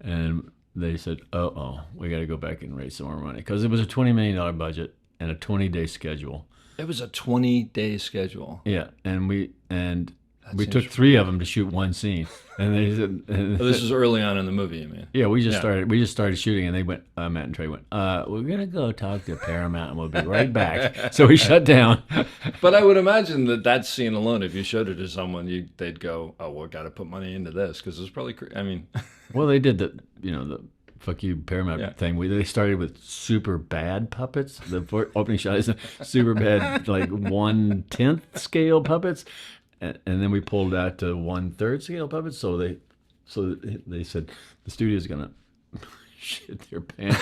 and they said, we got to go back and raise some more money because it was a $20 million budget and a 20-day schedule. it was a 20-day schedule. Yeah, and we took 3 of them to shoot one scene, and they said, This was early on in the movie, you mean? yeah, we just started shooting, and they went, Matt and Trey went, we're gonna go talk to Paramount, and we'll be right back. So we shut down. But I would imagine that scene alone, if you showed it to someone, they'd go, "Oh, we got to put money into this," because it's probably. I mean, Well, they did the fuck you Paramount Yeah. thing. They started with super bad puppets. The opening shot is super bad, like 1/10 scale puppets, and then we pulled out to 1/3 scale puppets. So they said the studio's gonna shit their pants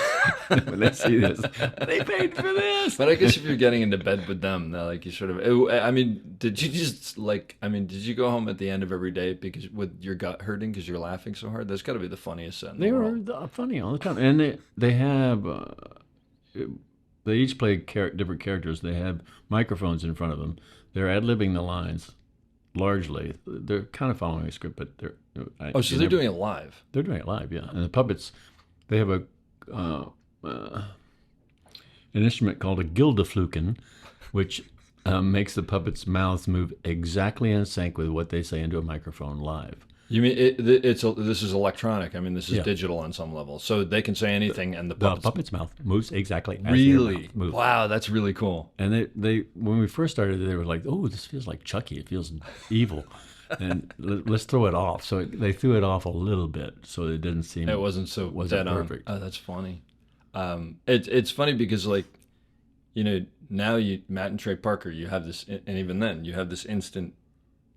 when they see this. They paid for this. but I guess if you're getting into bed with them, they're like you sort of. I mean, did you just like? I mean, did you go home at the end of every day because with your gut hurting because you're laughing so hard? That's got to be the funniest set in the They world. were funny all the time, and they have they each play different characters. They have microphones in front of them. They're ad-libbing the lines largely. They're kind of following a script, but they're So they're doing it live. They're doing it live, yeah. And the puppets, they have an instrument called a Gildefluken, which makes the puppets' mouths move exactly in sync with what they say into a microphone live. You mean this is electronic? I mean, this is Yeah. digital on some level, so they can say anything, and the The puppets puppet's mouth moves exactly as their really. mouth moves. Wow, that's really cool. And they when we first started, they were like, "Oh, this feels like Chucky. It feels evil." And let's throw it off. So they threw it off a little bit, so it didn't seem It wasn't so wasn't dead perfect. on. Oh, that's funny. It's funny because now Matt and Trey Parker, you have this, and even then you have this instant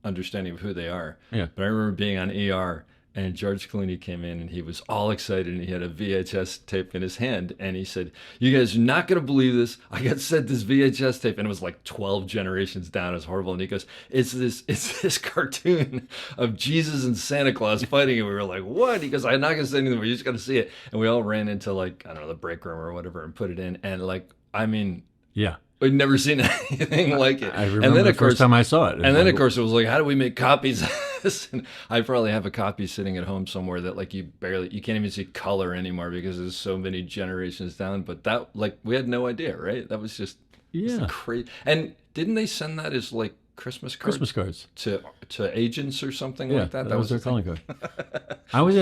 understanding of who they are. Yeah. But I remember being on ER, and George Clooney came in, and he was all excited, and he had a VHS tape in his hand, and he said, "You guys are not going to believe this. I got sent this VHS tape," and it was like 12 generations down. It was horrible. And he goes, "It's this cartoon of Jesus and Santa Claus fighting," and we were like, "What?" He goes, "I'm not going to say anything, but you just got to see it." And we all ran into like, I don't know, the break room or whatever, and put it in, and like, I mean, Yeah, we'd never seen anything like it. I remember and then the of course, first time I saw it. and then of course it was like, how do we make copies of this? And I probably have a copy sitting at home somewhere that like you can't even see color anymore because there's so many generations down. But that, like, we had no idea, right? That was just Yeah. crazy. And didn't they send that as like Christmas cards Christmas cards. to agents or something Yeah, like that? that was their the thing. calling card. I was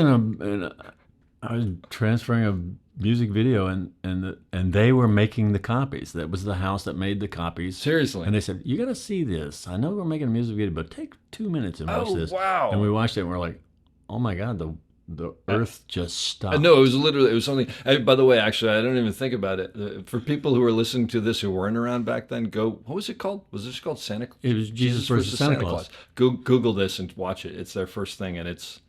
I was transferring a music video, and they were making the copies. That was the house that made the copies. Seriously. And they said, "You got to see this. I know we're making a music video, but take 2 minutes and watch Oh, this." wow. And we watched it, and we're like, "Oh my God, the Earth just stopped." No, it was something. By the way, actually, I don't even think about it. For people who are listening to this who weren't around back then, what was it called? Was this called Santa? It was Jesus versus Santa Claus. Google this and watch it. It's their first thing, and it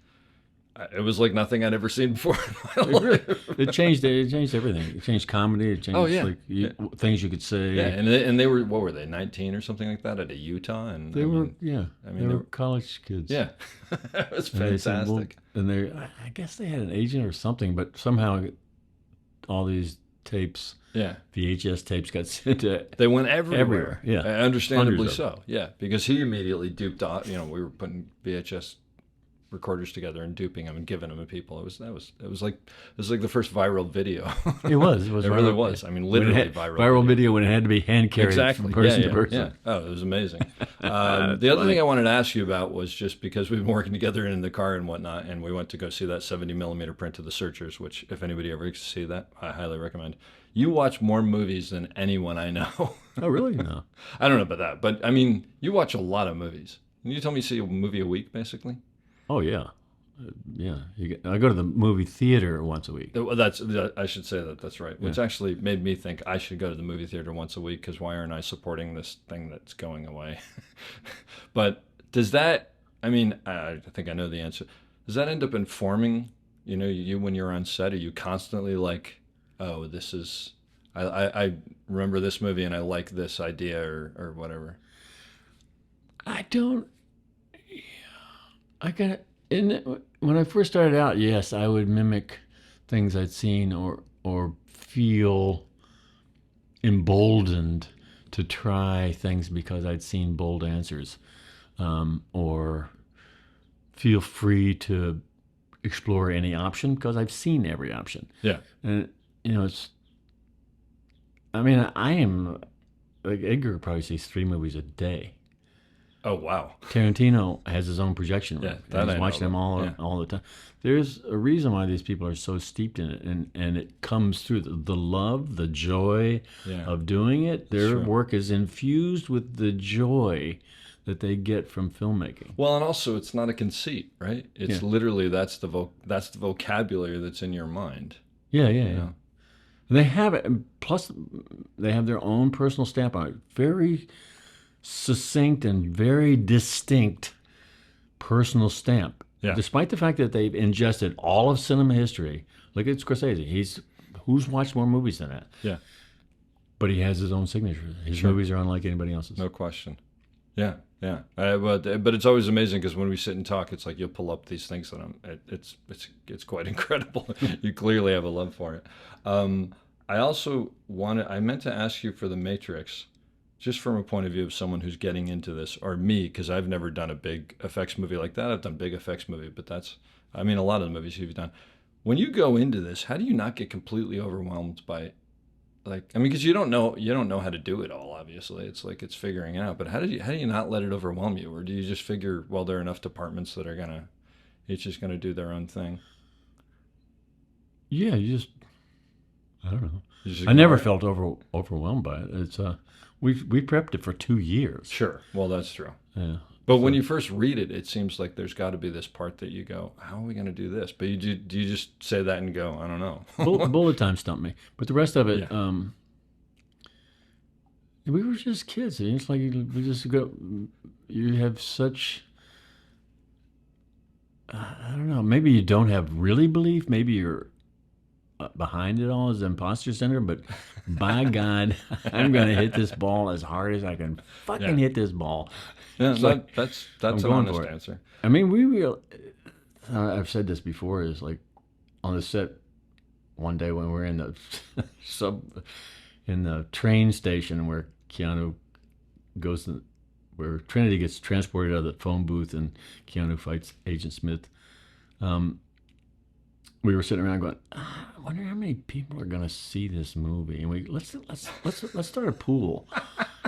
was like nothing I'd ever seen before in my life. It changed everything. It changed comedy. It changed things you could say. Yeah, and they were, what were they, 19 or something like that, out of Utah, and They were they they were college kids. yeah, it was And they said, fantastic. I guess they had an agent or something, but somehow all these tapes, Yeah. VHS tapes, got sent to. They went everywhere. Yeah. Understandably Hundreds of so. Yeah, because he immediately duped off. We were putting VHS recorders together and duping them and giving them to people. It was like the first viral video. It was. It really viral. was. I mean, literally viral video when it had to be hand carried exactly. from person yeah, to person. Yeah. Oh, it was amazing. The other thing I wanted to ask you about was just because we've been working together in the car and whatnot, and we went to go see that 70 millimeter print of The Searchers, which if anybody ever gets to see that, I highly recommend. You watch more movies than anyone I know. Oh, really? No. I don't know about that, but I mean, you watch a lot of movies. Can you tell me you see a movie a week, basically? Oh, yeah. Yeah. I go to the movie theater once a week. Well, I should say that. That's right. Which actually made me think I should go to the movie theater once a week, because why aren't I supporting this thing that's going away? But does that, I mean, I think I know the answer. Does that end up informing, you when you're on set? Are you constantly like, oh, this is, I remember this movie and I like this idea or whatever? I don't. I got when I first started out. Yes, I would mimic things I'd seen or feel emboldened to try things because I'd seen bold answers, or feel free to explore any option because I've seen every option. Yeah, and it's. I mean, I am like Edgar probably sees 3 movies a day. Oh, wow. Tarantino has his own projection room. Yeah, that he's I watching know them all the time. There's a reason why these people are so steeped in it, and it comes through the love, the joy of doing it. Their work is infused with the joy that they get from filmmaking. Well, and also it's not a conceit, right? It's literally that's the vocabulary that's in your mind. Yeah. They have it, and plus they have their own personal stamp on it. Very succinct and very distinct personal stamp. Yeah. Despite the fact that they've ingested all of cinema history. Look at Scorsese. Who's watched more movies than that? Yeah. But he has his own signature. His movies are unlike anybody else's. No question. Yeah. But it's always amazing because when we sit and talk, it's like you'll pull up these things that it's quite incredible. You clearly have a love for it. I meant to ask you for The Matrix, just from a point of view of someone who's getting into this, or me, because I've never done a big effects movie like that. I've done big effects movie, but a lot of the movies you've done. When you go into this, how do you not get completely overwhelmed by, because you don't know how to do it all. Obviously, it's figuring it out. But how do you not let it overwhelm you, or do you just figure, well, there are enough departments that are each just gonna do their own thing? Yeah, I don't know. I never felt overwhelmed by it. It's we prepped it for 2 years. Sure. Well, that's true. Yeah. But when you first read it, it seems like there's got to be this part that you go, how are we going to do this? But do you just say that and go, I don't know. Bullet time stumped me. But the rest of it, we were just kids. It's like we just go. You have such. I don't know. Maybe you don't have really belief. Maybe you're behind it all as imposter syndrome. But by God, I'm going to hit this ball as hard as I can fucking hit this ball. Yeah, that's an honest answer. I mean, I've said this before. Is like on the set one day when we're in the in the train station where Keanu goes where Trinity gets transported out of the phone booth and Keanu fights Agent Smith. We were sitting around going, I wonder how many people are going to see this movie, and let's start a pool.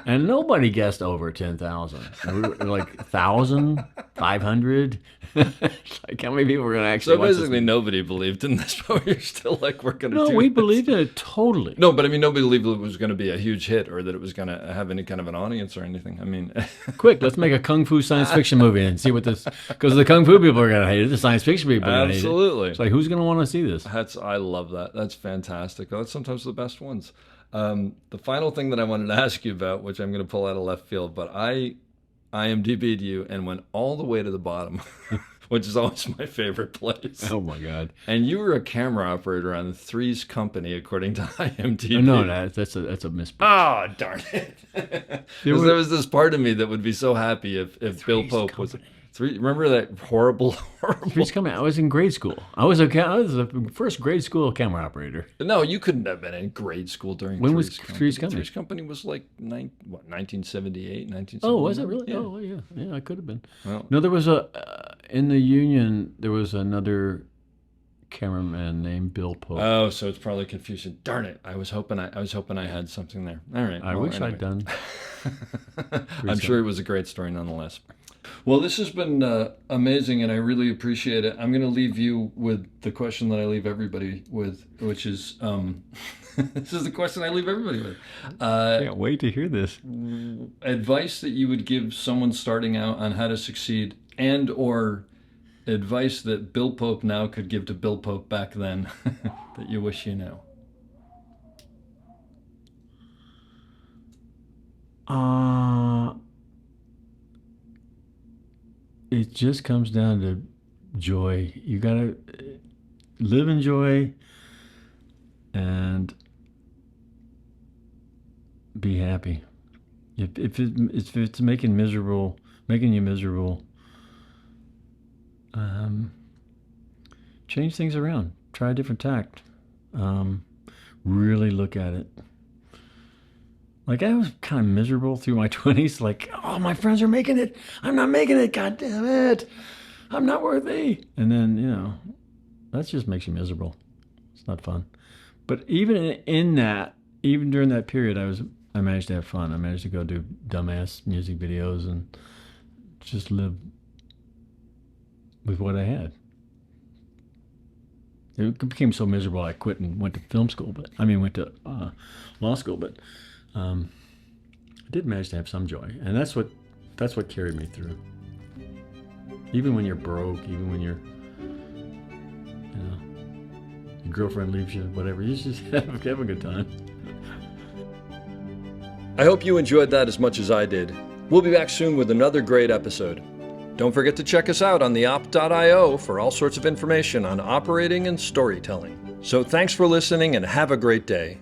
And nobody guessed over 10,000. We were like 1,000, 500. Like how many people were going to actually? So basically, nobody believed in this, but you're still like, we're going to. No, we believed in it totally. No, but I mean, nobody believed it was going to be a huge hit or that it was going to have any kind of an audience or anything. I mean, quick, let's make a kung fu science fiction movie and see what this. Because the kung fu people are going to hate it, the science fiction people are going to hate it. Absolutely. It's like, who's going to want to see this? I love that. That's fantastic. That's sometimes the best ones. The final thing that I wanted to ask you about, which I'm going to pull out of left field, but I IMDb'd you and went all the way to the bottom, which is always my favorite place. Oh my God! And you were a camera operator on Three's Company, according to IMDb. No, that's a misprint. Oh, darn it! Because there was this part of me that would be so happy if Bill Pope was. Remember that horrible. Three's Company. I was in grade school. I was the first grade school camera operator. No, you couldn't have been in grade school during. When was Three's Company? Three's Company was like 1978, 1979. Oh, was it really? Yeah. Oh, yeah. I could have been. Well, no, there was in the union, there was another cameraman named Bill Pope. Oh, so it's probably confusion. Darn it! I was hoping I had something there. All right. I wish anyway. I'd done. I'm sure it was a great story nonetheless. Well, this has been amazing, and I really appreciate it. I'm going to leave you with the question that I leave everybody with, which is this is the question I leave everybody with. Can't wait to hear this. Advice that you would give someone starting out on how to succeed, and or advice that Bill Pope now could give to Bill Pope back then that you wish you knew. It just comes down to joy. You gotta live in joy and be happy. If it's making you miserable, change things around. Try a different tact. Really look at it. Like, I was kind of miserable through my 20s. Like, oh, my friends are making it. I'm not making it. God damn it. I'm not worthy. And then, that just makes you miserable. It's not fun. But even in that, even during that period, I managed to have fun. I managed to go do dumbass music videos and just live with what I had. It became so miserable I quit and went to went to law school, but I did manage to have some joy, and that's what carried me through. Even when you're broke, even when your girlfriend leaves you, whatever, you just have a good time. I hope you enjoyed that as much as I did. We'll be back soon with another great episode. Don't forget to check us out on theop.io for all sorts of information on operating and storytelling. So thanks for listening and have a great day.